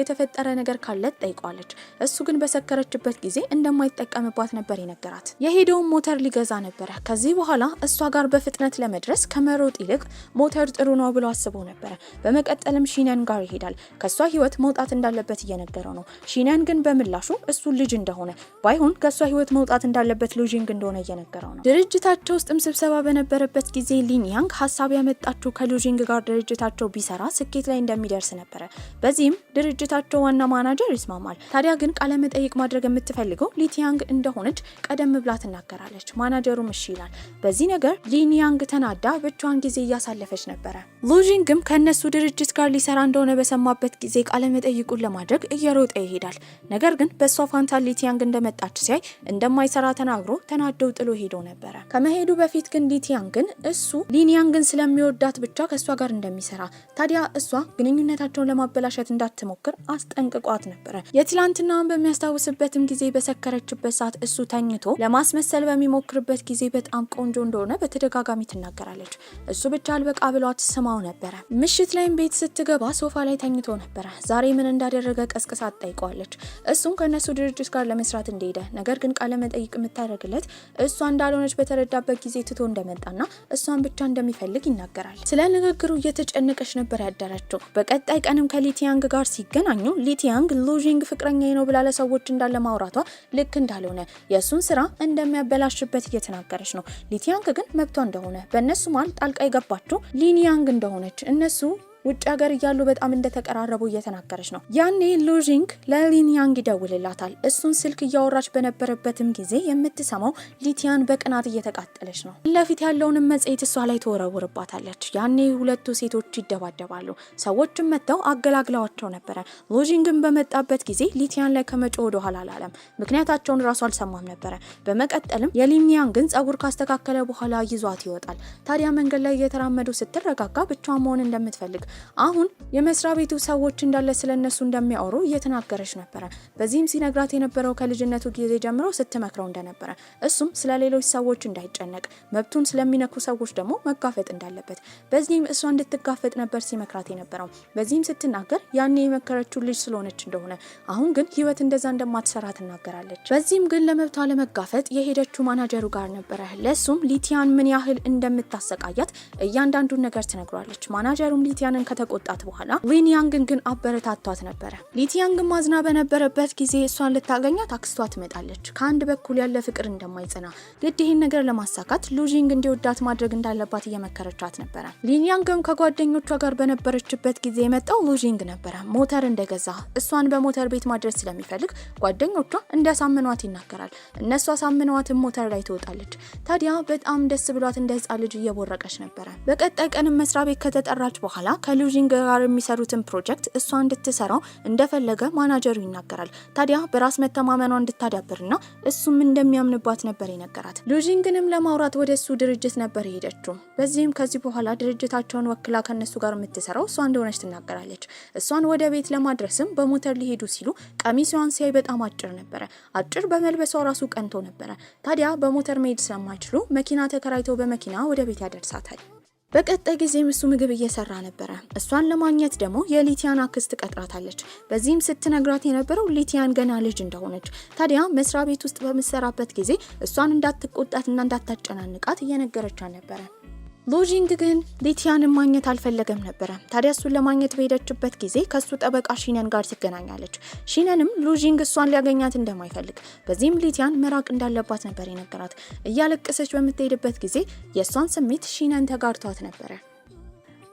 የተፈጠረ ነገር ካለ ጠይቋለች። እሱ ግን በሰከረችበት ጊዜ እንደማይጠቀምባት ነበር የነገራት። የሄደውን ሞተር ሊገዛ ነበረ። ከዚህ በኋላ እሷ ጋር በፍጥነት ለመድረስ ከመሮጥ ይልቅ ሞተር ጥሩ ነው ብሎ አስቦ ነበር። በመቀጠልም ሺነን ጋር ይሄዳል። ከሷ ህይወት መውጣት እንዳለበት እየነገረው ነው። ሺነን ግን በምላሹ እሱ ልጅ እንደሆነ ባይሆን ከሷ ህይወት መውጣት እንዳለበት ሉጂንግ እንደሆነ እየነገረው ነው። ድርጅታቸው ውስጥም ስብሰባ በነበረበት ጊዜ ሊን ያንግ ሀሳብ ያመጣችው ከሉጂንግ ጋር ድርጅታቸው ቢሰራ ስኬት ላይ እንደሚደርስ ነበር። በዚህም ድርጅታቸው ዋና ማናጀር ይስማማል። ታዲያ ግን ቃለ መጠይቅ ማድረግ የምትፈልገው ሊቲያንግ እንደሆነች ቀደም ብላ ትናገራለች። ማናጀሩም እሺ ይላል። በዚህ ነገር ሊን ያንግ ተናዳ ብቻዋን ጊዜ እያሳለፈች ነበር። ሉጂንግም ከነሱ ድርጅት ጋር ሊሰራ እንደሆነ በሰማበት ጊዜ ቃለ መጠይቁን ለማድረግ እየሮጠ ይሄዳል። ነገር ግን በሷ ፋንታ ሊቲያንግ እንደመጣች ሲያይ እንደማይሰራ ተናግሮ ተናደው ጥሎ ሄዶ ነበር። ከመሄዱ በፊት ግን ሊቲያንግን እሱ ሊን ያንግን ስለሚወዳት ብቻ ከሷ ጋር እንደሚሰራ ታዲያ እሷ ግንኙነታቸውን ለማበላሸት እንዳትሞክር አስጠንቅቋት ነበር። የትላንትናውን በሚያስታውስበትም ጊዜ በሰከረችበት ሰዓት እሱ ተኝቶ ለማስመሰል በሚሞክርበት ጊዜ በጣም ቆንጆ እንደሆነ በተደጋጋሚ ትናገራለች። እሱ ብቻ አልበቃ ብሏት ስማው ነበር። ምሽት ላይም ቤት ስትገባ ሶፋ ላይ ተኝቶ ነበር። ዛሬ ምን እንዳደረገ ቀስቅሳ ጠይቀዋለች። እሱም ከነሱ ድርጅት ጋር ለመስራት እንደሄደ ነገር ግን ቃለ መጠይቅ የምታደርግለት እሷ እንዳልሆነች በተረዳበት ጊዜ ትቶ እንደመጣና እሷን ብቻ እንደሚፈልግ ይናገራል። ስለ ንግግሩ እየተጨነቀች ነበር ያደረችው። በቀጣይ ቀንም ከሊቲያንግ ጋር ሲገናኙ ሊቲያንግ ሉጂንግ ፍቅረኛዬ ነው ብላ ለሰዎች እንዳለ ማውራቷ ልክ እንዳልሆነ የእሱን ስራ እንደሚያበላሽበት እየተናገረች ነው። ሊቲያንግ ግን መብቷ እንደሆነ በእነሱ መሃል ጣልቃ የገባችው ሊን ያንግ እንደሆነች እነሱ ውጭ ሀገር እያሉ በጣም እንደተቀራረቡ እየተናገረች ነው። ያኔ ሉጂንግ ለሊን ያንግ ይደውልላታል። እሱን ስልክ እያወራች በነበረበትም ጊዜ የምትሰማው ሊቲያን በቅናት እየተቃጠለች ነው። ለፊት ያለውን መጽሔት እሷ ላይ ተወረውርባታለች። ያኔ ሁለቱ ሴቶች ይደባደባሉ። ሰዎችም መጥተው አገላግለዋቸው ነበረ። ሉጂንግን በመጣበት ጊዜ ሊቲያን ላይ ከመጮ ወደ ኋላ አላለም። ምክንያታቸውን ራሱ አልሰማም ነበረ። በመቀጠልም የሊን ያንግን ጸጉር ካስተካከለ በኋላ ይዟት ይወጣል። ታዲያ መንገድ ላይ እየተራመዱ ስትረጋጋ ብቻዋን መሆን እንደምትፈልግ አሁን የመስሪያ ቤቱ ሰዎች እንዳለ ስለነሱ እንደሚያወሩ እየተናገረች ነበር። በዚህም ሲነግራት የነበረው ከልጅነቱ ጊዜ ጀምሮ ስትመክረው እንደነበረ እሱም ስለ ሌሎች ሰዎች እንዳይጨነቅ መብቱን ስለሚነኩ ሰዎች ደግሞ መጋፈጥ እንዳለበት በዚህም እሷ እንድትጋፈጥ ነበር ሲመክራት የነበረው። በዚህም ስትናገር ያኔ የመከረችው ልጅ ስለሆነች እንደሆነ አሁን ግን ህይወት እንደዛ እንደማትሰራ ትናገራለች። በዚህም ግን ለመብቷ ለመጋፈጥ የሄደችው ማናጀሩ ጋር ነበረ። ለሱም ሊቲያን ምን ያህል እንደምታሰቃያት እያንዳንዱን ነገር ትነግሯለች። ማናጀሩም ሊቲያን ከተቆጣት በኋላ ሊን ያንግን ግን አበረታቷት ነበር። ሊቲያንግ ማዝና በነበረበት ጊዜ እሷን ልታገኛት አክስቷ ትመጣለች። ከአንድ በኩል ያለ ፍቅር እንደማይጸና ግድ ይህን ነገር ለማሳካት ሉጂንግ እንዲወዳት ማድረግ እንዳለባት እየመከረቻት ነበር። ሊን ያንግም ከጓደኞቿ ጋር በነበረችበት ጊዜ የመጣው ሉጂንግ ነበር። ሞተር እንደገዛ እሷን በሞተር ቤት ማድረስ ስለሚፈልግ ጓደኞቿ እንዲያሳምኗት ይናገራል። እነሱ አሳምነዋትም ሞተር ላይ ትወጣለች። ታዲያ በጣም ደስ ብሏት እንደ ህፃን ልጅ እየቦረቀች ነበር። በቀጣይ ቀንም መስሪያ ቤት ከተጠራች በኋላ ከሉጂንግ ጋር የሚሰሩትን ፕሮጀክት እሷ እንድትሰራው እንደፈለገ ማናጀሩ ይናገራል። ታዲያ በራስ መተማመኗ እንድታዳብርና እሱም እንደሚያምንባት ነበር የነገራት። ሉጂንግንም ለማውራት ወደ እሱ ድርጅት ነበር የሄደችው። በዚህም ከዚህ በኋላ ድርጅታቸውን ወክላ ከነሱ ጋር የምትሰራው እሷ እንደሆነች ትናገራለች። እሷን ወደ ቤት ለማድረስም በሞተር ሊሄዱ ሲሉ ቀሚሷን ሲያይ በጣም አጭር ነበረ። አጭር በመልበሷ ራሱ ቀንቶ ነበረ። ታዲያ በሞተር መሄድ ስለማይችሉ መኪና ተከራይተው በመኪና ወደ ቤት ያደርሳታል። በቀጣይ ጊዜም እሱ ምግብ እየሰራ ነበረ። እሷን ለማግኘት ደግሞ የሊቲያን አክስት ቀጥራታለች። በዚህም ስትነግራት የነበረው ሊቲያን ገና ልጅ እንደሆነች ታዲያ መስሪያ ቤት ውስጥ በምትሰራበት ጊዜ እሷን እንዳትቆጣትና እንዳታጨናንቃት እየነገረቻት ነበረ። ሉጂንግ ግን ሊቲያንን ማግኘት አልፈለገም ነበረ። ታዲያ እሱን ለማግኘት በሄደችበት ጊዜ ከሱ ጠበቃ ሺነን ጋር ትገናኛለች። ሺነንም ሉጂንግ እሷን ሊያገኛት እንደማይፈልግ በዚህም ሊቲያን መራቅ እንዳለባት ነበር የነገራት። እያለቀሰች በምትሄድበት ጊዜ የእሷን ስሜት ሺነን ተጋርቷት ነበረ።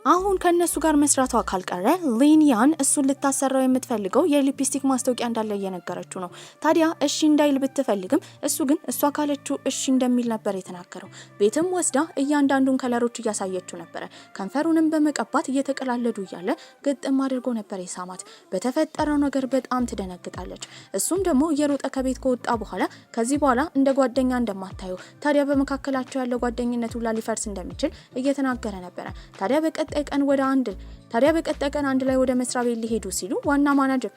አሁን ከነሱ ጋር መስራቷ ካልቀረ ሊን ያን እሱን ልታሰራው የምትፈልገው የሊፕስቲክ ማስታወቂያ እንዳለ እየነገረችው ነው። ታዲያ እሺ እንዳይል ብትፈልግም እሱ ግን እሷ ካለችው እሺ እንደሚል ነበር የተናገረው። ቤትም ወስዳ እያንዳንዱን ከለሮች እያሳየችው ነበረ። ከንፈሩንም በመቀባት እየተቀላለዱ እያለ ግጥም አድርጎ ነበር የሳማት። በተፈጠረው ነገር በጣም ትደነግጣለች። እሱም ደግሞ እየሮጠ ከቤት ከወጣ በኋላ ከዚህ በኋላ እንደ ጓደኛ እንደማታዩ ታዲያ በመካከላቸው ያለው ጓደኝነት ሁላ ሊፈርስ እንደሚችል እየተናገረ ነበረ። ታዲያ በቀጣይ ቀን አንድ ላይ ወደ መስሪያ ቤት ሊሄዱ ሲሉ ዋና ማናጀር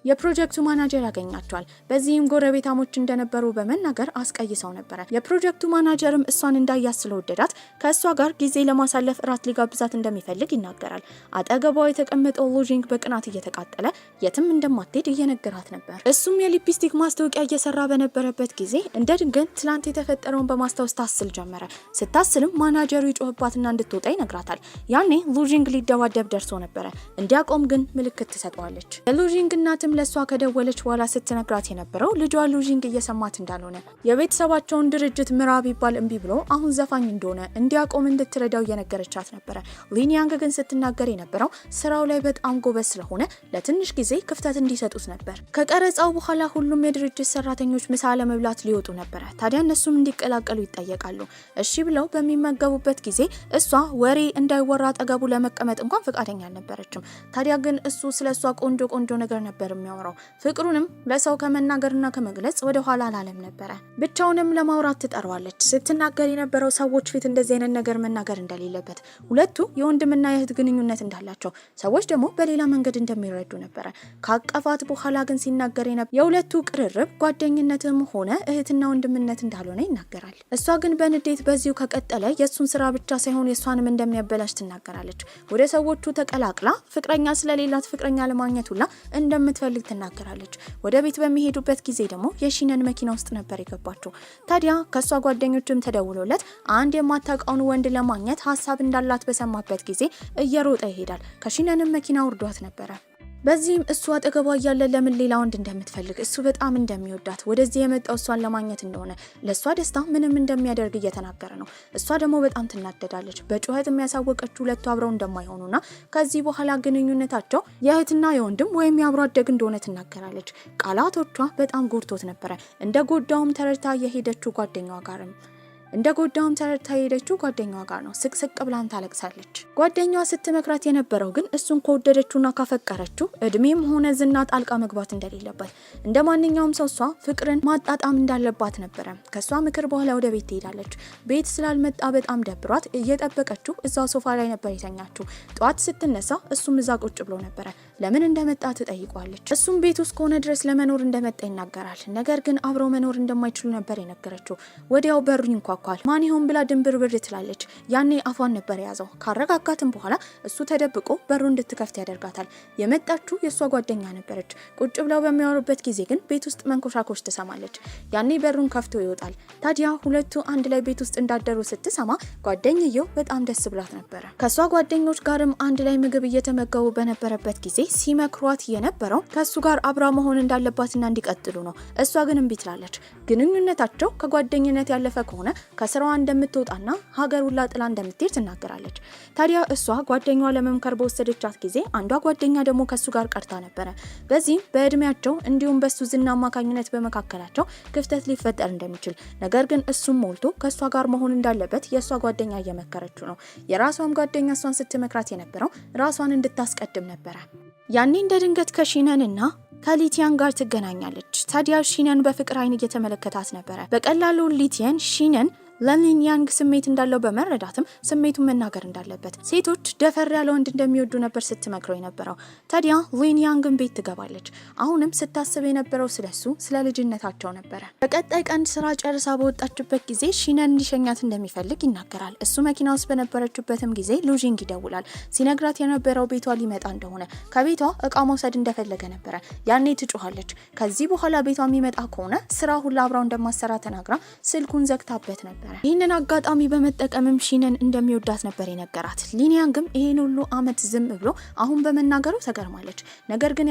የፕሮጀክቱ ማናጀር ያገኛቸዋል። በዚህም ጎረቤታሞች እንደነበሩ በመናገር አስቀይሰው ነበር። የፕሮጀክቱ ማናጀርም እሷን እንዳያስ ስለወደዳት ከእሷ ጋር ጊዜ ለማሳለፍ እራት ሊጋብዛት እንደሚፈልግ ይናገራል። አጠገቧ የተቀመጠው ሉጂንግ በቅናት እየተቃጠለ የትም እንደማትሄድ እየነገራት ነበር። እሱም የሊፕስቲክ ማስታወቂያ እየሰራ በነበረበት ጊዜ እንደ ድንገት ትላንት የተፈጠረውን በማስታወስ ታስል ጀመረ። ስታስልም ማናጀሩ ይጮህባትና እንድትወጣ ይነግራታል። ያኔ ሉጂንግ ሊደባደብ ደርሶ ነበረ። እንዲያቆም ግን ምልክት ትሰጠዋለች። የሉጂንግ እናትም ለሷ ከደወለች በኋላ ስትነግራት የነበረው ልጇ ሉጂንግ እየሰማት እንዳልሆነ የቤተሰባቸውን ድርጅት ምራ ቢባል እምቢ ብሎ አሁን ዘፋኝ እንደሆነ እንዲያቆም እንድትረዳው እየነገረቻት ነበረ። ሊንያንግ ግን ስትናገር የነበረው ስራው ላይ በጣም ጎበዝ ስለሆነ ለትንሽ ጊዜ ክፍተት እንዲሰጡት ነበር። ከቀረጻው በኋላ ሁሉም የድርጅት ሰራተኞች ምሳ ለመብላት ሊወጡ ነበረ። ታዲያ እነሱም እንዲቀላቀሉ ይጠየቃሉ። እሺ ብለው በሚመገቡበት ጊዜ እሷ ወሬ እንዳይወራ አጠገቡ ለመቀመጥ እንኳን ፈቃደኛ አልነበረችም። ታዲያ ግን እሱ ስለሷ ቆንጆ ነገር ነበር የሚያወራው። ፍቅሩንም ለሰው ከመናገርና ከመግለጽ ወደ ኋላ አላለም ነበረ። ብቻውንም ለማውራት ትጠራዋለች። ስትናገር የነበረው ሰዎች ፊት እንደዚህ አይነት ነገር መናገር እንደሌለበት፣ ሁለቱ የወንድምና የእህት ግንኙነት እንዳላቸው፣ ሰዎች ደግሞ በሌላ መንገድ እንደሚረዱ ነበረ። ካቀፋት በኋላ ግን ሲናገር የሁለቱ ቅርርብ ጓደኝነትም ሆነ እህትና ወንድምነት እንዳልሆነ ይናገራል። እሷ ግን በንዴት በዚሁ ከቀጠለ የእሱን ስራ ብቻ ሳይሆን የእሷንም እንደሚያበላሽ ትናገራለች። ወደ ሰዎቹ ተቀላቅላ ፍቅረኛ ስለሌላት ፍቅረኛ ለማግኘት ሁላ እንደምትፈልግ ትናገራለች። ወደ ቤት በሚሄዱበት ጊዜ ደግሞ የሺነን መኪና ውስጥ ነበር የገባቸው። ታዲያ ከሷ ጓደኞችም ተደውሎለት አንድ የማታውቀውን ወንድ ለማግኘት ሀሳብ እንዳላት በሰማበት ጊዜ እየሮጠ ይሄዳል። ከሺነንም መኪና ወርዷት ነበረ። በዚህም እሱ አጠገቧ እያለ ለምን ሌላ ወንድ እንደምትፈልግ እሱ በጣም እንደሚወዳት ወደዚህ የመጣው እሷን ለማግኘት እንደሆነ ለሷ ደስታ ምንም እንደሚያደርግ እየተናገረ ነው። እሷ ደግሞ በጣም ትናደዳለች። በጩኸት የሚያሳወቀችው ሁለቱ አብረው እንደማይሆኑና ከዚህ በኋላ ግንኙነታቸው የእህትና የወንድም ወይም የአብሮ አደግ እንደሆነ ትናገራለች። ቃላቶቿ በጣም ጎድቶት ነበረ። እንደ ጎዳውም ተረድታ የሄደችው ጓደኛዋ ጋር ነው። ስቅስቅ ብላን ታለቅሳለች። ጓደኛዋ ስትመክራት የነበረው ግን እሱን ከወደደችውና ካፈቀረችው እድሜም ሆነ ዝና ጣልቃ መግባት እንደሌለባት፣ እንደ ማንኛውም ሰው እሷ ፍቅርን ማጣጣም እንዳለባት ነበረ። ከሷ ምክር በኋላ ወደ ቤት ትሄዳለች። ቤት ስላልመጣ በጣም ደብሯት እየጠበቀችው እዛው ሶፋ ላይ ነበር የተኛችው። ጠዋት ስትነሳ እሱም እዛ ቁጭ ብሎ ነበረ። ለምን እንደመጣ ትጠይቋለች። እሱም ቤት ውስጥ ከሆነ ድረስ ለመኖር እንደመጣ ይናገራል። ነገር ግን አብረው መኖር እንደማይችሉ ነበር የነገረችው። ወዲያው በሩ ይንኳኳል። ማን ይሆን ብላ ድንብርብር ትላለች። ያኔ አፏን ነበር የያዘው። ካረጋጋትም በኋላ እሱ ተደብቆ በሩ እንድትከፍት ያደርጋታል። የመጣችው የእሷ ጓደኛ ነበረች። ቁጭ ብለው በሚያወሩበት ጊዜ ግን ቤት ውስጥ መንኮሻኮሽ ትሰማለች። ያኔ በሩን ከፍቶ ይወጣል። ታዲያ ሁለቱ አንድ ላይ ቤት ውስጥ እንዳደሩ ስትሰማ ጓደኛየው በጣም ደስ ብላት ነበረ። ከሷ ጓደኞች ጋርም አንድ ላይ ምግብ እየተመገቡ በነበረበት ጊዜ ሲመክሯት የነበረው ከሱ ጋር አብራ መሆን እንዳለባትና እንዲቀጥሉ ነው። እሷ ግን እምቢ ትላለች። ግንኙነታቸው ከጓደኝነት ያለፈ ከሆነ ከስራዋ እንደምትወጣና ሀገር ሁላ ጥላ እንደምትሄድ ትናገራለች። ታዲያ እሷ ጓደኛዋ ለመምከር በወሰደቻት ጊዜ አንዷ ጓደኛ ደግሞ ከሱ ጋር ቀርታ ነበረ። በዚህም በእድሜያቸው እንዲሁም በሱ ዝና አማካኝነት በመካከላቸው ክፍተት ሊፈጠር እንደሚችል፣ ነገር ግን እሱም ሞልቶ ከሷ ጋር መሆን እንዳለበት የሷ ጓደኛ እየመከረችው ነው። የራሷም ጓደኛ እሷን ስትመክራት የነበረው ራሷን እንድታስቀድም ነበረ። ያኔ እንደ ድንገት ከሺነንና ከሊቲያን ጋር ትገናኛለች። ታዲያ ሺነን በፍቅር አይን እየተመለከታት ነበረ። በቀላሉ ሊቲያን ሺነን ለሊንያንግ ስሜት እንዳለው በመረዳትም ስሜቱን መናገር እንዳለበት፣ ሴቶች ደፈር ያለ ወንድ እንደሚወዱ ነበር ስትመክረው የነበረው። ታዲያ ሊንያንግን ቤት ትገባለች። አሁንም ስታስብ የነበረው ስለሱ ስለ ልጅነታቸው ነበረ። በቀጣይ ቀን ስራ ጨርሳ በወጣችበት ጊዜ ሺነን እንዲሸኛት እንደሚፈልግ ይናገራል። እሱ መኪና ውስጥ በነበረችበትም ጊዜ ሉጂንግ ይደውላል። ሲነግራት የነበረው ቤቷ ሊመጣ እንደሆነ፣ ከቤቷ እቃ መውሰድ እንደፈለገ ነበረ። ያኔ ትጮኻለች። ከዚህ በኋላ ቤቷ የሚመጣ ከሆነ ስራ ሁላ አብራው እንደማሰራ ተናግራ ስልኩን ዘግታበት ነበር። ይህንን አጋጣሚ በመጠቀምም ሺነን እንደሚወዳት ነበር የነገራት። ሊንያንግም ይሄን ሁሉ አመት ዝም ብሎ አሁን በመናገሩ ተገርማለች። ነገር ግን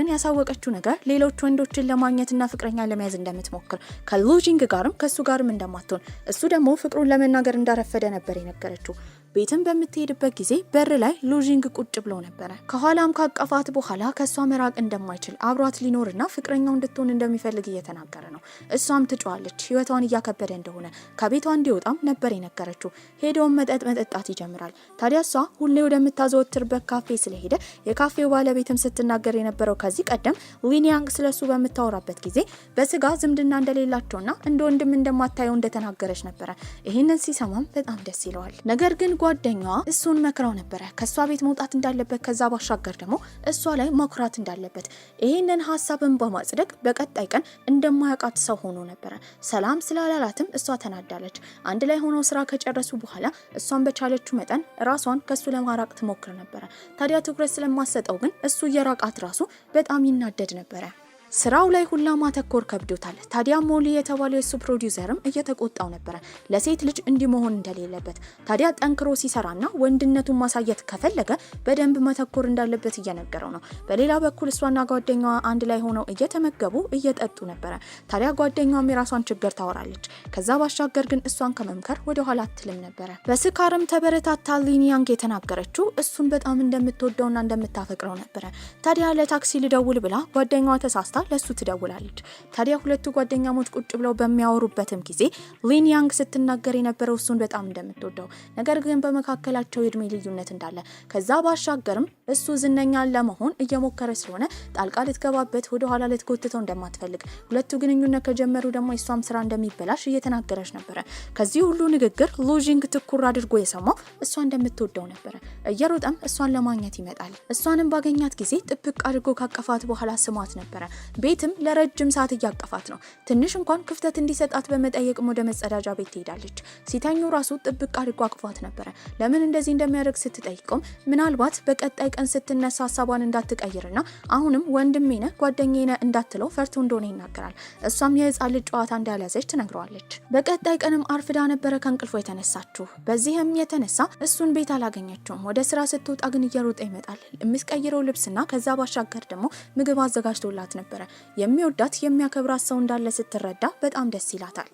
ያሳወቀችው ነገር ሌሎች ወንዶችን ለማግኘትና ፍቅረኛ ለመያዝ እንደምትሞክር፣ ከሉጂንግ ጋርም ከሱ ጋርም እንደማትሆን፣ እሱ ደግሞ ፍቅሩን ለመናገር እንዳረፈደ ነበር የነገረችው። ቤትም በምትሄድበት ጊዜ በር ላይ ሉጂንግ ቁጭ ብሎ ነበረ። ከኋላም ካቀፋት በኋላ ከሷ መራቅ እንደማይችል አብሯት ሊኖርና ፍቅረኛው እንድትሆን እንደሚፈልግ እየተናገረ ነው። እሷም ትጮኻለች። ህይወቷን እያከበደ እንደሆነ ከቤቷ እንዲወጣም ነበር የነገረችው። ሄዶም መጠጥ መጠጣት ይጀምራል። ታዲያ እሷ ሁሌ ወደምታዘወትርበት ካፌ ስለሄደ የካፌው ባለቤትም ስትናገር የነበረው ከዚህ ቀደም ሊንያንግ ስለሱ በምታወራበት ጊዜ በስጋ ዝምድና እንደሌላቸውና እንደ ወንድም እንደማታየው እንደተናገረች ነበረ። ይህንን ሲሰማም በጣም ደስ ይለዋል። ነገር ግን ጓደኛዋ እሱን መክራው ነበር ከሷ ቤት መውጣት እንዳለበት ከዛ ባሻገር ደግሞ እሷ ላይ መኩራት እንዳለበት ይሄንን ሐሳብን በማጽደቅ በቀጣይ ቀን እንደማያውቃት ሰው ሆኖ ነበር። ሰላም ስላላላትም እሷ ተናዳለች። አንድ ላይ ሆነው ስራ ከጨረሱ በኋላ እሷን በቻለችው መጠን ራሷን ከሱ ለማራቅ ትሞክር ነበር። ታዲያ ትኩረት ስለማሰጠው ግን እሱ የራቃት ራሱ በጣም ይናደድ ነበር። ስራው ላይ ሁላ ማተኮር ከብዶታል። ታዲያ ሞሊ የተባለው የሱ ፕሮዲዩሰርም እየተቆጣው ነበር ለሴት ልጅ እንዲህ መሆን እንደሌለበት። ታዲያ ጠንክሮ ሲሰራና ወንድነቱን ማሳየት ከፈለገ በደንብ መተኮር እንዳለበት እየነገረው ነው። በሌላ በኩል እሷና ጓደኛዋ አንድ ላይ ሆነው እየተመገቡ እየጠጡ ነበር። ታዲያ ጓደኛዋም የራሷን ችግር ታወራለች። ከዛ ባሻገር ግን እሷን ከመምከር ወደ ኋላ አትልም ነበር። በስካርም ተበረታታ ሊኒያንግ የተናገረችው እሱን በጣም እንደምትወደውና እንደምታፈቅረው ነበር። ታዲያ ለታክሲ ልደውል ብላ ጓደኛዋ ተሳስታ ለሱ ትደውላለች። ታዲያ ሁለቱ ጓደኛሞች ቁጭ ብለው በሚያወሩበትም ጊዜ ሊኒያንግ ስትናገር የነበረው እሱን በጣም እንደምትወደው ነገር ግን በመካከላቸው የእድሜ ልዩነት እንዳለ ከዛ ባሻገርም እሱ ዝነኛ ለመሆን እየሞከረ ስለሆነ ጣልቃ ልትገባበት ወደ ኋላ ልትጎትተው እንደማትፈልግ ሁለቱ ግንኙነት ከጀመሩ ደግሞ እሷም ስራ እንደሚበላሽ እየተናገረች ነበር። ከዚህ ሁሉ ንግግር ሉጂንግ ትኩር አድርጎ የሰማው እሷ እንደምትወደው ነበር። እየሮጠም እሷን ለማግኘት ይመጣል። እሷንም ባገኛት ጊዜ ጥብቅ አድርጎ ካቀፋት በኋላ ስሟት ነበር። ቤትም ለረጅም ሰዓት እያቀፋት ነው። ትንሽ እንኳን ክፍተት እንዲሰጣት በመጠየቅ ወደ መጸዳጃ ቤት ትሄዳለች። ሲተኙ ራሱ ጥብቅ አድርጎ አቅፏት ነበር። ለምን እንደዚህ እንደሚያደርግ ስትጠይቀው ምናልባት በቀጣይ ቀን ስትነሳ ሐሳቧን እንዳትቀይርና አሁንም ወንድሜ ነህ ጓደኛዬ ነህ እንዳትለው ፈርቶ እንደሆነ ይናገራል። እሷም የህፃን ልጅ ጨዋታ እንዳልያዘች ትነግረዋለች። በቀጣይ ቀንም አርፍዳ ነበረ ከእንቅልፏ የተነሳችው። በዚህም የተነሳ እሱን ቤት አላገኘችውም። ወደ ስራ ስትወጣ ግን እየሮጠ ይመጣል። የሚስቀይረው ልብስና ከዛ ባሻገር ደግሞ ምግብ አዘጋጅቶላት ነበር። የሚወዳት የሚያከብራት ሰው እንዳለ ስትረዳ በጣም ደስ ይላታል።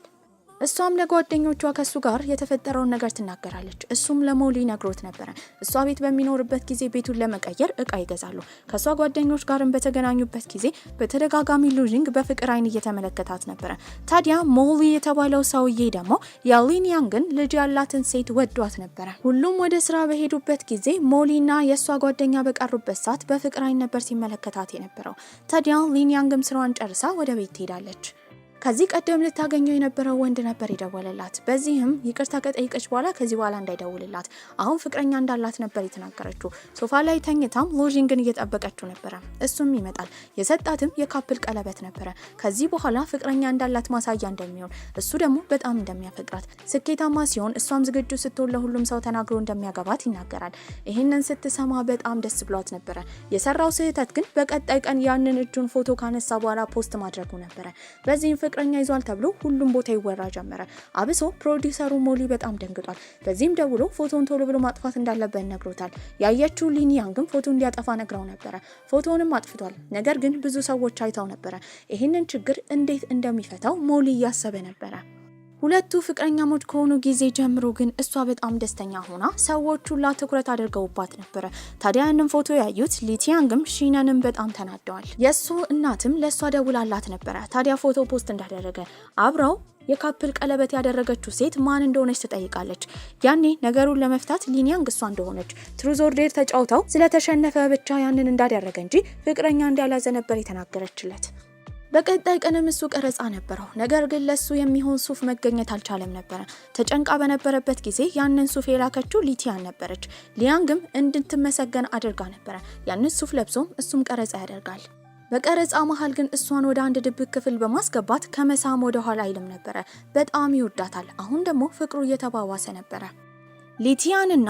እሷም ለጓደኞቿ ከሱ ጋር የተፈጠረውን ነገር ትናገራለች። እሱም ለሞሊ ነግሮት ነበር። እሷ ቤት በሚኖርበት ጊዜ ቤቱን ለመቀየር እቃ ይገዛሉ። ከሷ ጓደኞች ጋርም በተገናኙበት ጊዜ በተደጋጋሚ ሉጂንግ በፍቅር አይን እየተመለከታት ነበር። ታዲያ ሞሊ የተባለው ሰውዬ ደግሞ የሊኒያንግን ልጅ ያላትን ሴት ወዷት ነበር። ሁሉም ወደ ስራ በሄዱበት ጊዜ ሞሊና የሷ ጓደኛ በቀሩበት ሰዓት በፍቅር አይን ነበር ሲመለከታት የነበረው። ታዲያ ሊኒያንግም ስራዋን ጨርሳ ወደ ቤት ትሄዳለች። ከዚህ ቀደም ልታገኘው የነበረው ወንድ ነበር የደወለላት። በዚህም ይቅርታ ከጠይቀች በኋላ ከዚህ በኋላ እንዳይደውልላት አሁን ፍቅረኛ እንዳላት ነበር የተናገረችው። ሶፋ ላይ ተኝታም ሉጂንግን እየጠበቀችው ነበር። እሱም ይመጣል። የሰጣትም የካፕል ቀለበት ነበር። ከዚህ በኋላ ፍቅረኛ እንዳላት ማሳያ እንደሚሆን እሱ ደግሞ በጣም እንደሚያፈቅራት ስኬታማ ሲሆን እሷም ዝግጁ ስትሆን ለሁሉም ሰው ተናግሮ እንደሚያገባት ይናገራል። ይህንን ስትሰማ በጣም ደስ ብሏት ነበር። የሰራው ስህተት ግን በቀጣይ ቀን ያንን እጁን ፎቶ ካነሳ በኋላ ፖስት ማድረጉ ነበር። በዚህም ፍቅረኛ ይዟል ተብሎ ሁሉም ቦታ ይወራ ጀመረ። አብሶ ፕሮዲውሰሩ ሞሊ በጣም ደንግጧል። በዚህም ደውሎ ፎቶን ቶሎ ብሎ ማጥፋት እንዳለበት ነግሮታል። ያየችው ሊኒያንግም ፎቶ እንዲያጠፋ ነግራው ነበር። ፎቶንም አጥፍቷል። ነገር ግን ብዙ ሰዎች አይተው ነበር። ይህንን ችግር እንዴት እንደሚፈታው ሞሊ እያሰበ ነበር። ሁለቱ ፍቅረኛሞች ከሆኑ ጊዜ ጀምሮ ግን እሷ በጣም ደስተኛ ሆና ሰዎች ሁላ ትኩረት አድርገውባት ነበር። ታዲያ ያንን ፎቶ ያዩት ሊቲያንግም ሺነንም በጣም ተናደዋል። የሱ እናትም ለሷ ደውላላት ነበር። ታዲያ ፎቶ ፖስት እንዳደረገ አብረው የካፕል ቀለበት ያደረገችው ሴት ማን እንደሆነች ትጠይቃለች። ያኔ ነገሩን ለመፍታት ሊኒያንግ እሷ እንደሆነች ትሩዝ ኦር ዴር ተጫውተው ስለተሸነፈ ብቻ ያንን እንዳደረገ እንጂ ፍቅረኛ እንዳልያዘ ነበር የተናገረችለት። በቀጣይ ቀንም እሱ ቀረጻ ነበረው። ነገር ግን ለሱ የሚሆን ሱፍ መገኘት አልቻለም ነበር። ተጨንቃ በነበረበት ጊዜ ያንን ሱፍ የላከችው ሊቲያን ነበረች። ሊያንግም እንድትመሰገን አድርጋ ነበር። ያንን ሱፍ ለብሶም እሱም ቀረጻ ያደርጋል። በቀረጻ መሃል ግን እሷን ወደ አንድ ድብቅ ክፍል በማስገባት ከመሳም ወደ ኋላ አይልም ነበር። በጣም ይወዳታል። አሁን ደግሞ ፍቅሩ እየተባባሰ ነበር። ሊቲያንና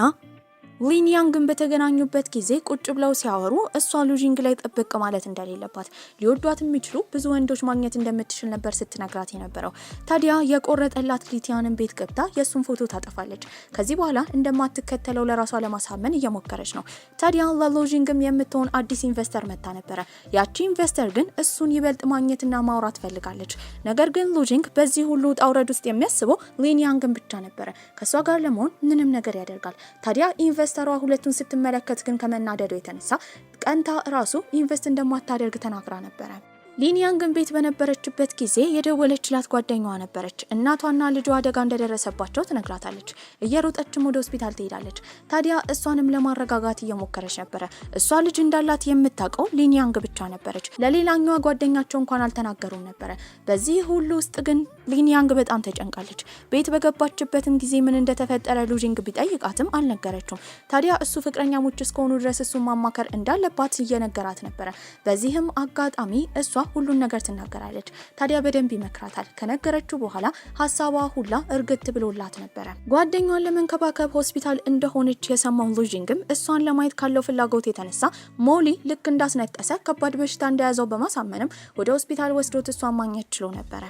ሊኒያንግን በተገናኙበት ጊዜ ቁጭ ብለው ሲያወሩ እሷ ሉጂንግ ላይ ጥብቅ ማለት እንደሌለባት ሊወዷት የሚችሉ ብዙ ወንዶች ማግኘት እንደምትችል ነበር ስትነግራት የነበረው። ታዲያ የቆረጠላት ሊቲያንን ቤት ገብታ የሱን ፎቶ ታጠፋለች። ከዚህ በኋላ እንደማትከተለው ለራሷ ለማሳመን እየሞከረች ነው። ታዲያ ለሉጂንግም የምትሆን አዲስ ኢንቨስተር መጣ ነበር። ያቺ ኢንቨስተር ግን እሱን ይበልጥ ማግኘትና ማውራት ፈልጋለች። ነገር ግን ሉጂንግ በዚህ ሁሉ ጣውረድ ውስጥ የሚያስበው ሊኒያንግን ብቻ ነበር። ከሷ ጋር ለመሆን ምንም ነገር ያደርጋል። ታዲያ ኢንቨስተሯ ሁለቱን ስትመለከት ግን ከመናደዱ የተነሳ ቀንታ ራሱ ኢንቨስት እንደማታደርግ ተናግራ ነበር። ሊንያንግን ቤት በነበረችበት ጊዜ የደወለችላት ጓደኛዋ ነበረች። እናቷና ልጇ አደጋ እንደደረሰባቸው ትነግራታለች። እየሮጠችም ወደ ሆስፒታል ትሄዳለች። ታዲያ እሷንም ለማረጋጋት እየሞከረች ነበረ። እሷ ልጅ እንዳላት የምታውቀው ሊንያንግ ብቻ ነበረች። ለሌላኛዋ ጓደኛቸው እንኳን አልተናገሩም ነበረ። በዚህ ሁሉ ውስጥ ግን ሊንያንግ በጣም ተጨንቃለች። ቤት በገባችበትም ጊዜ ምን እንደተፈጠረ ሉጂንግ ቢጠይቃትም አልነገረችውም። ታዲያ እሱ ፍቅረኛሞች እስከሆኑ ድረስ እሱን ማማከር እንዳለባት እየነገራት ነበረ። በዚህም አጋጣሚ እሷ ሁሉን ነገር ትናገራለች። ታዲያ በደንብ ይመክራታል። ከነገረችው በኋላ ሀሳቧ ሁላ እርግጥ ብሎላት ነበረ። ጓደኛዋን ለመንከባከብ ሆስፒታል እንደሆነች የሰማው ሉጂንግም እሷን ለማየት ካለው ፍላጎት የተነሳ ሞሊ ልክ እንዳስነጠሰ ከባድ በሽታ እንደያዘው በማሳመንም ወደ ሆስፒታል ወስዶት እሷን ማግኘት ችሎ ነበረ።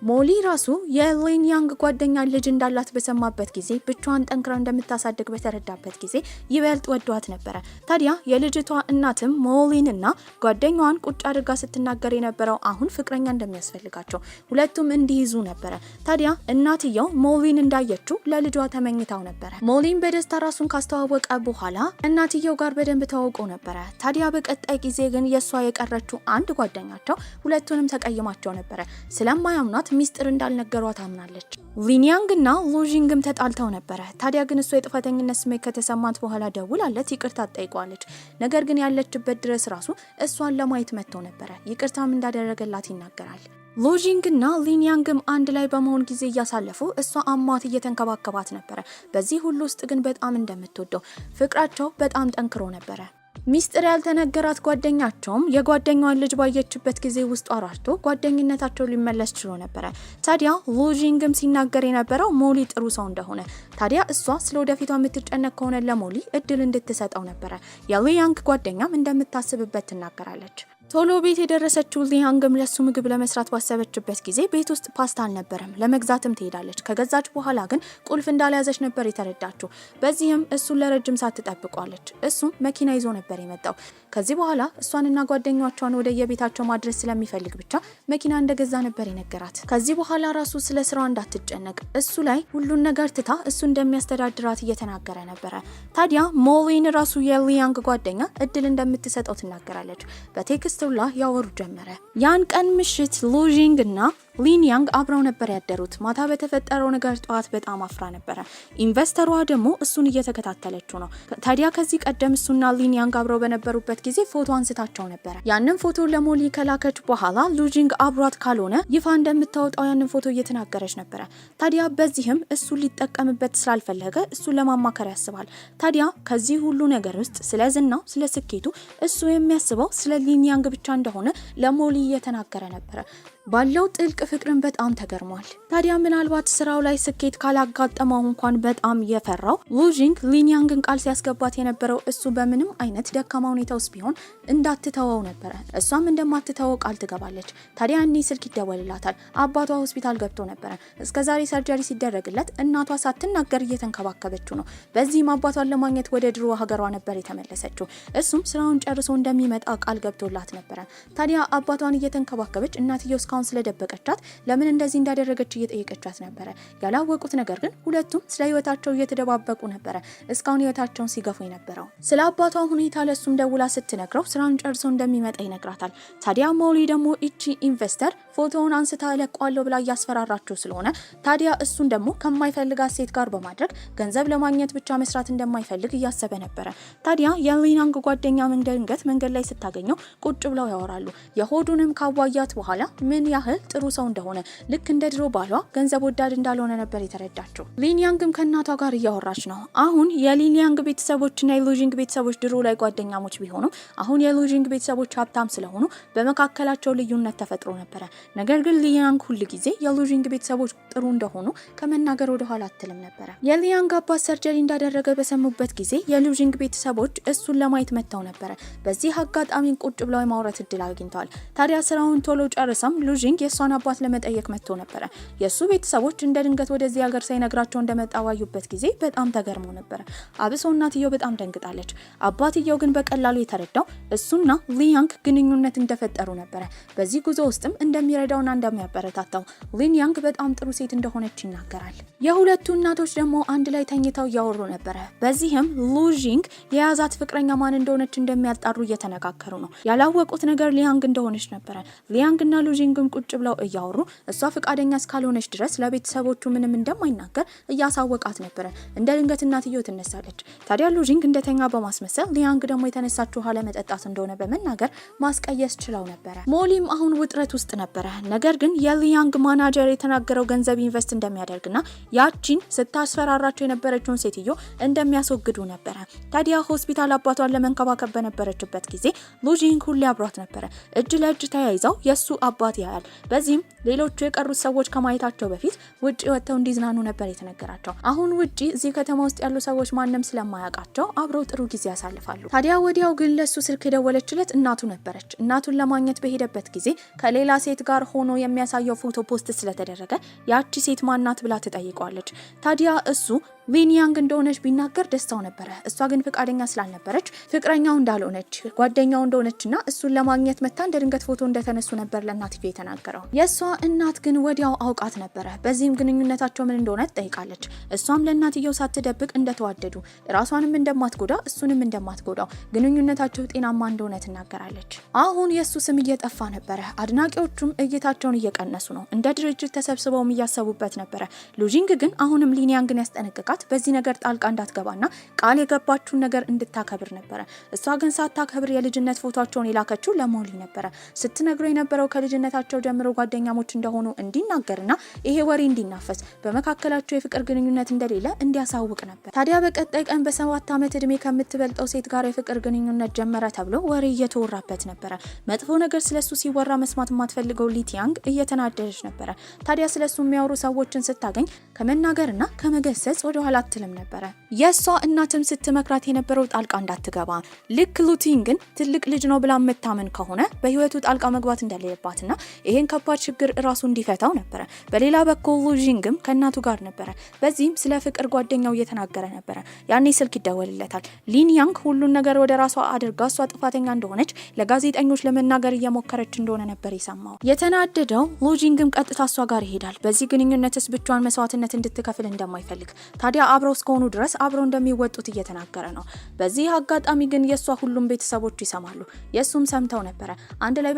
ሞሊ ራሱ የሊንያንግ ጓደኛ ልጅ እንዳላት በሰማበት ጊዜ ብቻዋን ጠንክራ እንደምታሳድግ በተረዳበት ጊዜ ይበልጥ ወዷት ነበረ። ታዲያ የልጅቷ እናትም ሞሊንና ጓደኛዋን ቁጭ አድርጋ ስትናገር የነበረው አሁን ፍቅረኛ እንደሚያስፈልጋቸው ሁለቱም እንዲይዙ ነበረ። ታዲያ እናትየው ሞሊን እንዳየችው ለልጇ ተመኝታው ነበረ። ሞሊን በደስታ ራሱን ካስተዋወቀ በኋላ እናትየው ጋር በደንብ ተዋውቀው ነበረ። ታዲያ በቀጣይ ጊዜ ግን የሷ የቀረችው አንድ ጓደኛቸው ሁለቱንም ተቀይማቸው ነበረ። ስለማያምኗት ሚስጥር እንዳልነገሯት አምናለች። ሊንያንግና ሉጂንግም ተጣልተው ነበረ። ታዲያ ግን እሷ የጥፋተኝነት ስሜት ከተሰማት በኋላ ደውላለት ይቅርታ ጠይቋለች። ነገር ግን ያለችበት ድረስ ራሱ እሷን ለማየት መጥተው ነበረ። ይቅርታም እንዳደረገላት ይናገራል። ሉጂንግና ሊንያንግም አንድ ላይ በመሆን ጊዜ እያሳለፉ እሷ አሟት እየተንከባከባት ነበረ። በዚህ ሁሉ ውስጥ ግን በጣም እንደምትወደው ፍቅራቸው በጣም ጠንክሮ ነበረ። ሚስጥር ያልተነገራት ጓደኛቸውም የጓደኛዋን ልጅ ባየችበት ጊዜ ውስጧ ራርቶ ጓደኝነታቸው ሊመለስ ችሎ ነበረ። ታዲያ ሉጂንግም ሲናገር የነበረው ሞሊ ጥሩ ሰው እንደሆነ፣ ታዲያ እሷ ስለ ወደፊቷ የምትጨነቅ ከሆነ ለሞሊ እድል እንድትሰጠው ነበረ። የሊንያንግ ጓደኛም እንደምታስብበት ትናገራለች። ቶሎ ቤት የደረሰችው ሊንያንግም ለሱ ምግብ ለመስራት ባሰበችበት ጊዜ ቤት ውስጥ ፓስታ አልነበረም። ለመግዛትም ትሄዳለች። ከገዛች በኋላ ግን ቁልፍ እንዳልያዘች ነበር የተረዳችው። በዚህም እሱን ለረጅም ሰዓት ትጠብቋለች። እሱም መኪና ይዞ ነበር የመጣው። ከዚህ በኋላ እሷንና ጓደኞቿን ወደ የቤታቸው ማድረስ ስለሚፈልግ ብቻ መኪና እንደገዛ ነበር የነገራት። ከዚህ በኋላ ራሱ ስለ ስራው እንዳትጨነቅ እሱ ላይ ሁሉን ነገር ትታ እሱ እንደሚያስተዳድራት እየተናገረ ነበረ። ታዲያ ሞሊን ራሱ የሊንያንግ ጓደኛ እድል እንደምትሰጠው ትናገራለች። በቴክስት ላ ያወሩ ጀመረ። ያን ቀን ምሽት ሉጂንግ እና ሊንያንግ አብረው ነበር ያደሩት። ማታ በተፈጠረው ነገር ጠዋት በጣም አፍራ ነበረ። ኢንቨስተሯ ደግሞ እሱን እየተከታተለችው ነው። ታዲያ ከዚህ ቀደም እሱና ሊንያንግ አብረው በነበሩበት ጊዜ ፎቶ አንስታቸው ነበረ። ያንን ፎቶ ለሞሊ ከላከች በኋላ ሉጂንግ አብሯት ካልሆነ ይፋ እንደምታወጣው ያንን ፎቶ እየተናገረች ነበረ። ታዲያ በዚህም እሱ ሊጠቀምበት ስላልፈለገ እሱን ለማማከር ያስባል። ታዲያ ከዚህ ሁሉ ነገር ውስጥ ስለ ዝናው፣ ስለ ስኬቱ እሱ የሚያስበው ስለ ሊንያንግ ብቻ እንደሆነ ለሞሊ እየተናገረ ነበረ። ባለው ጥልቅ ፍቅርን በጣም ተገርሟል። ታዲያ ምናልባት ስራው ላይ ስኬት ካላጋጠመው እንኳን በጣም የፈራው ሉጂንግ ሊንያንግን ቃል ሲያስገባት የነበረው እሱ በምንም አይነት ደካማ ሁኔታ ውስጥ ቢሆን እንዳትተወው ነበረ። እሷም እንደማትተወው ቃል ትገባለች። ታዲያ እኔ ስልክ ይደወልላታል። አባቷ ሆስፒታል ገብቶ ነበረ። እስከዛሬ ሰርጀሪ ሲደረግለት እናቷ ሳትናገር እየተንከባከበችው ነው። በዚህም አባቷን ለማግኘት ወደ ድሮ ሀገሯ ነበር የተመለሰችው። እሱም ስራውን ጨርሶ እንደሚመጣ ቃል ገብቶላት ነበረ። ታዲያ አባቷን እየተንከባከበች እናትየው እስካሁን ስለደበቀቻት ለምን እንደዚህ እንዳደረገች እየጠየቀቻት ነበረ። ያላወቁት ነገር ግን ሁለቱም ስለ ህይወታቸው እየተደባበቁ ነበረ እስካሁን ህይወታቸውን ሲገፉ የነበረው። ስለ አባቷ ሁኔታ ለሱም ደውላ ስትነግረው ስራውን ጨርሶ እንደሚመጣ ይነግራታል። ታዲያ ሞሊ ደግሞ እቺ ኢንቨስተር ፎቶውን አንስታ እለቀዋለሁ ብላ እያስፈራራቸው ስለሆነ ታዲያ እሱን ደግሞ ከማይፈልጋት ሴት ጋር በማድረግ ገንዘብ ለማግኘት ብቻ መስራት እንደማይፈልግ እያሰበ ነበረ። ታዲያ የሊንያንግ ጓደኛ ድንገት መንገድ ላይ ስታገኘው ቁጭ ብለው ያወራሉ። የሆዱንም ካዋያት በኋላ ምን ያህል ጥሩ ሰው እንደሆነ ልክ እንደ ድሮ ባሏ ገንዘብ ወዳድ እንዳልሆነ ነበር የተረዳችው። ሊንያንግም ከእናቷ ጋር እያወራች ነው። አሁን የሊንያንግ ቤተሰቦችና የሉጂንግ ቤተሰቦች ድሮ ላይ ጓደኛሞች ቢሆኑም አሁን የሉጂንግ ቤተሰቦች ሀብታም ስለሆኑ በመካከላቸው ልዩነት ተፈጥሮ ነበረ። ነገር ግን ሊንያንግ ሁል ጊዜ የሉጂንግ ቤተሰቦች ጥሩ እንደሆኑ ከመናገር ወደ ኋላ አትልም ነበረ። የሊንያንግ አባት ሰርጀሪ እንዳደረገ በሰሙበት ጊዜ የሉጂንግ ቤተሰቦች እሱን ለማየት መጥተው ነበረ። በዚህ አጋጣሚ ቁጭ ብለው የማውራት እድል አግኝተዋል። ታዲያ ስራውን ቶሎ ጨርሰም ሉጂንግ የሷን አባት ለመጠየቅ መጥቶ ነበር። የሱ ቤተሰቦች እንደ ድንገት ወደዚህ ሀገር ሳይነግራቸው እንደመጣ ባዩበት ጊዜ በጣም ተገርሞ ነበር። አብሶ እናትየው በጣም ደንግጣለች። አባትየው ግን በቀላሉ የተረዳው እሱና ሊያንግ ግንኙነት እንደፈጠሩ ነበር። በዚህ ጉዞ ውስጥም እንደሚረዳውና እንደሚያበረታታው ሊያንግ በጣም ጥሩ ሴት እንደሆነች ይናገራል። የሁለቱ እናቶች ደግሞ አንድ ላይ ተኝተው እያወሩ ነበር። በዚህም ሉጂንግ የያዛት ፍቅረኛ ማን እንደሆነች እንደሚያጣሩ እየተነጋገሩ ነው። ያላወቁት ነገር ሊያንግ እንደሆነች ነበር። ሊያንግና ሉጂንግም ቁጭ ብለው እያወሩ እሷ ፍቃደኛ እስካልሆነች ድረስ ለቤተሰቦቹ ምንም እንደማይናገር እያሳወቃት ነበር። እንደ ድንገት እናትየው ትነሳለች። ታዲያ ሉጂንግ እንደተኛ በማስመሰል ሊያንግ ደግሞ የተነሳችው ውሃ ለመጠጣት እንደሆነ በመናገር ማስቀየስ ችለው ነበር። ሞሊም አሁን ውጥረት ውስጥ ነበር። ነገር ግን የሊያንግ ማናጀር የተናገረው ገንዘብ ኢንቨስት እንደሚያደርግና ያቺን ስታስፈራራቸው የነበረችውን ሴትዮ እንደሚያስወግዱ ነበር። ታዲያ ሆስፒታል አባቷን ለመንከባከብ በነበረችበት ጊዜ ሉጂንግ ሁሌ አብሯት ነበር። እጅ ለእጅ ተያይዘው የሱ አባት ያያል። በዚህም ሌሎቹ የቀሩት ሰዎች ከማየታቸው በፊት ውጪ ወጥተው እንዲዝናኑ ነበር የተነገራቸው። አሁን ውጪ እዚህ ከተማ ውስጥ ያሉ ሰዎች ማንም ስለማያውቃቸው አብረው ጥሩ ጊዜ ያሳልፋሉ። ታዲያ ወዲያው ግን ለሱ ስልክ የደወለችለት እናቱ ነበረች። እናቱን ለማግኘት በሄደበት ጊዜ ከሌላ ሴት ጋር ሆኖ የሚያሳየው ፎቶ ፖስት ስለተደረገ ያቺ ሴት ማናት ብላ ትጠይቀዋለች። ታዲያ እሱ ሊያንግ እንደሆነች ቢናገር ደስታው ነበረ። እሷ ግን ፍቃደኛ ስላልነበረች ፍቅረኛው እንዳልሆነች ጓደኛው እንደሆነችና እሱን ለማግኘት መታ እንደ ድንገት ፎቶ እንደተነሱ ነበር ለእናትየው የተናገረው። የሷ እናት ግን ወዲያው አውቃት ነበረ። በዚህም ግንኙነታቸው ምን እንደሆነ ትጠይቃለች። እሷም ለእናትየው ሳትደብቅ እንደተዋደዱ ራሷንም እንደማትጎዳ እሱንም እንደማትጎዳው ግንኙነታቸው ጤናማ እንደሆነ ትናገራለች። አሁን የሱ ስም እየጠፋ ነበረ። አድናቂዎቹም እይታቸውን እየቀነሱ ነው። እንደ ድርጅት ተሰብስበውም እያሰቡበት ነበረ። ሉጂንግ ግን አሁንም ሊያንግን ያስጠነቅቃል በዚህ ነገር ጣልቃ እንዳትገባና ቃል የገባችውን ነገር እንድታከብር ነበረ። እሷ ግን ሳታከብር የልጅነት ፎቶቸውን የላከችው ለሞሊ ነበረ። ስትነግረው የነበረው ከልጅነታቸው ጀምሮ ጓደኛሞች እንደሆኑ እንዲናገርና ይሄ ወሬ እንዲናፈስ በመካከላቸው የፍቅር ግንኙነት እንደሌለ እንዲያሳውቅ ነበር። ታዲያ በቀጣይ ቀን በ7 ዓመት እድሜ ከምትበልጠው ሴት ጋር የፍቅር ግንኙነት ጀመረ ተብሎ ወሬ እየተወራበት ነበረ። መጥፎ ነገር ስለሱ ሲወራ መስማት የማትፈልገው ሊያንግ እየተናደደች ነበረ። ታዲያ ስለሱ የሚያወሩ ሰዎችን ስታገኝ ከመናገርና ከመገሰጽ ወደ ኋላ አትልም ነበረ። የሷ እናትም ስትመክራት የነበረው ጣልቃ እንዳትገባ ልክ ሉጂንግን ትልቅ ልጅ ነው ብላ መታመን ከሆነ በህይወቱ ጣልቃ መግባት እንደሌለባትና ይሄን ከባድ ችግር ራሱ እንዲፈታው ነበረ። በሌላ በኩል ሉጂንግም ከእናቱ ጋር ነበረ። በዚህም ስለ ፍቅር ጓደኛው እየተናገረ ነበረ። ያኔ ስልክ ይደወልለታል። ሊያንግ ሁሉን ነገር ወደ ራሷ አድርጋ እሷ ጥፋተኛ እንደሆነች ለጋዜጠኞች ለመናገር እየሞከረች እንደሆነ ነበር የሰማው። የተናደደው ሉጂንግም ቀጥታ እሷ ጋር ይሄዳል። በዚህ ግንኙነትስ ብቻዋን መስዋዕትነት እንድትከፍል እንደማይፈልግ ታዲያ አብረው እስከሆኑ ድረስ አብረው እንደሚወጡት እየተናገረ ነው። በዚህ አጋጣሚ ግን የሷ ሁሉም ቤተሰቦች ይሰማሉ። የሱም ሰምተው ነበረ። አንድ ላይ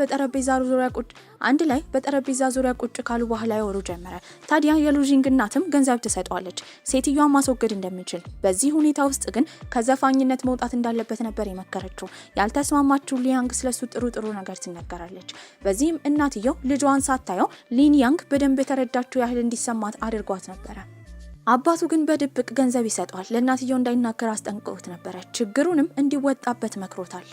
በጠረጴዛ ዙሪያ ቁጭ ካሉ በኋላ ያወሩ ጀመረ። ታዲያ የሉጂንግ እናትም ገንዘብ ትሰጧለች ሴትዮዋን ማስወገድ እንደሚችል። በዚህ ሁኔታ ውስጥ ግን ከዘፋኝነት መውጣት እንዳለበት ነበር የመከረችው። ያልተስማማችው ሊያንግ ስለሱ ጥሩ ነገር ትነገራለች። በዚህም እናትየው ልጇን ሳታየው ሊያንግ በደንብ የተረዳችው ያህል እንዲሰማት አድርጓት ነበረ። አባቱ ግን በድብቅ ገንዘብ ይሰጧል። ለእናትየው እንዳይናገር አስጠንቅቆት ነበረ። ችግሩንም እንዲወጣበት መክሮታል።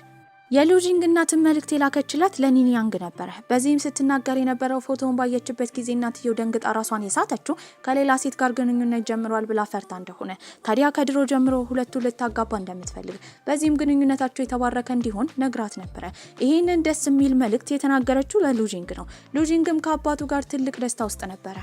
የሉጂንግ እናትን መልእክት የላከችላት ለሊያንግ ነበረ። በዚህም ስትናገር የነበረው ፎቶውን ባየችበት ጊዜ እናትየው ደንግጣ ራሷን የሳተችው ከሌላ ሴት ጋር ግንኙነት ጀምሯል ብላ ፈርታ እንደሆነ፣ ታዲያ ከድሮ ጀምሮ ሁለቱ ልታጋባ እንደምትፈልግ፣ በዚህም ግንኙነታቸው የተባረከ እንዲሆን ነግራት ነበረ። ይህንን ደስ የሚል መልእክት የተናገረችው ለሉጂንግ ነው። ሉጂንግም ከአባቱ ጋር ትልቅ ደስታ ውስጥ ነበረ።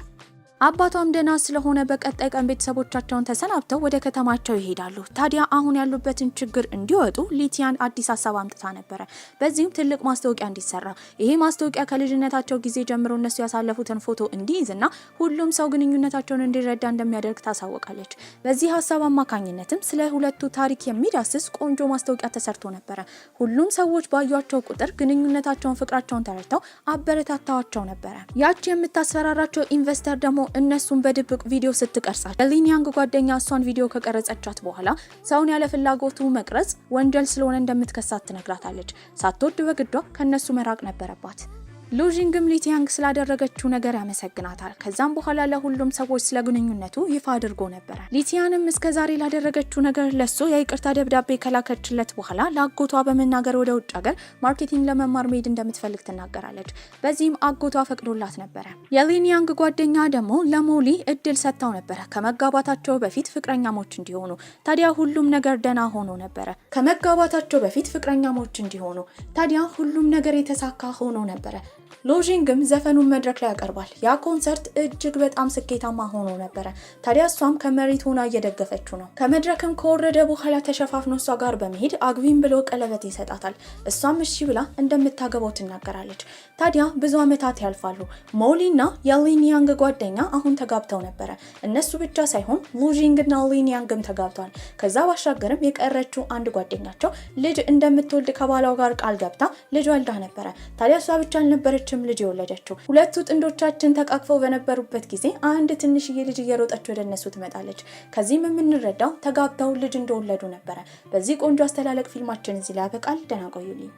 አባቷም ደህና ስለሆነ በቀጣይ ቀን ቤተሰቦቻቸውን ተሰናብተው ወደ ከተማቸው ይሄዳሉ። ታዲያ አሁን ያሉበትን ችግር እንዲወጡ ሊቲያን አዲስ ሀሳብ አምጥታ ነበረ። በዚህም ትልቅ ማስታወቂያ እንዲሰራ፣ ይሄ ማስታወቂያ ከልጅነታቸው ጊዜ ጀምሮ እነሱ ያሳለፉትን ፎቶ እንዲይዝና ሁሉም ሰው ግንኙነታቸውን እንዲረዳ እንደሚያደርግ ታሳውቃለች። በዚህ ሀሳብ አማካኝነትም ስለ ሁለቱ ታሪክ የሚዳስስ ቆንጆ ማስታወቂያ ተሰርቶ ነበረ። ሁሉም ሰዎች ባዩአቸው ቁጥር ግንኙነታቸውን፣ ፍቅራቸውን ተረድተው አበረታታዋቸው ነበረ። ያቺ የምታስፈራራቸው ኢንቨስተር ደግሞ እነሱን በድብቅ ቪዲዮ ስትቀርጻቸው ሊያንግ ጓደኛ እሷን ቪዲዮ ከቀረጸቻት በኋላ ሰውን ያለ ፍላጎቱ መቅረጽ ወንጀል ስለሆነ እንደምትከሳት ትነግራታለች። ሳትወድ በግዷ ከነሱ መራቅ ነበረባት። ሉጂንግም ሊያንግ ስላደረገችው ነገር ያመሰግናታል። ከዛም በኋላ ለሁሉም ሰዎች ስለ ግንኙነቱ ይፋ አድርጎ ነበር። ሊቲያንም እስከዛሬ ላደረገችው ነገር ለሱ የይቅርታ ደብዳቤ ከላከችለት በኋላ ለአጎቷ በመናገር ወደ ውጭ ሀገር ማርኬቲንግ ለመማር መሄድ እንደምትፈልግ ትናገራለች። በዚህም አጎቷ ፈቅዶላት ነበር። የሊያንግ ጓደኛ ደግሞ ለሞሊ እድል ሰጥታው ነበር ከመጋባታቸው በፊት ፍቅረኛሞች እንዲሆኑ። ታዲያ ሁሉም ነገር ደና ሆኖ ነበር። ከመጋባታቸው በፊት ፍቅረኛሞች እንዲሆኑ ታዲያ ሁሉም ነገር የተሳካ ሆኖ ነበር። ሎጂንግም ዘፈኑን መድረክ ላይ ያቀርባል። ያ ኮንሰርት እጅግ በጣም ስኬታማ ሆኖ ነበረ። ታዲያ እሷም ከመሬት ሆና እየደገፈችው ነው። ከመድረክም ከወረደ በኋላ ተሸፋፍኖ እሷ ጋር በመሄድ አግቢም ብሎ ቀለበት ይሰጣታል። እሷም እሺ ብላ እንደምታገባው ትናገራለች። ታዲያ ብዙ ዓመታት ያልፋሉ። ሞሊና የሊን ያንግ ጓደኛ አሁን ተጋብተው ነበረ። እነሱ ብቻ ሳይሆን ሎጂንግና ሊን ያንግም ተጋብተዋል። ከዛ ባሻገርም የቀረችው አንድ ጓደኛቸው ልጅ እንደምትወልድ ከባሏ ጋር ቃል ገብታ ልጅ ወልዳ ነበረ። ታዲያ እሷ ብቻ አልነበረችም ልጅ የወለደችው። ሁለቱ ጥንዶቻችን ተቃቅፈው በነበሩበት ጊዜ አንድ ትንሽዬ ልጅ እየሮጠች ወደ እነሱ ትመጣለች። ከዚህም የምንረዳው ተጋብተው ልጅ እንደወለዱ ነበረ። በዚህ ቆንጆ አስተላለቅ ፊልማችን እዚህ ላይ ያበቃል። ደህና ቆዩልኝ።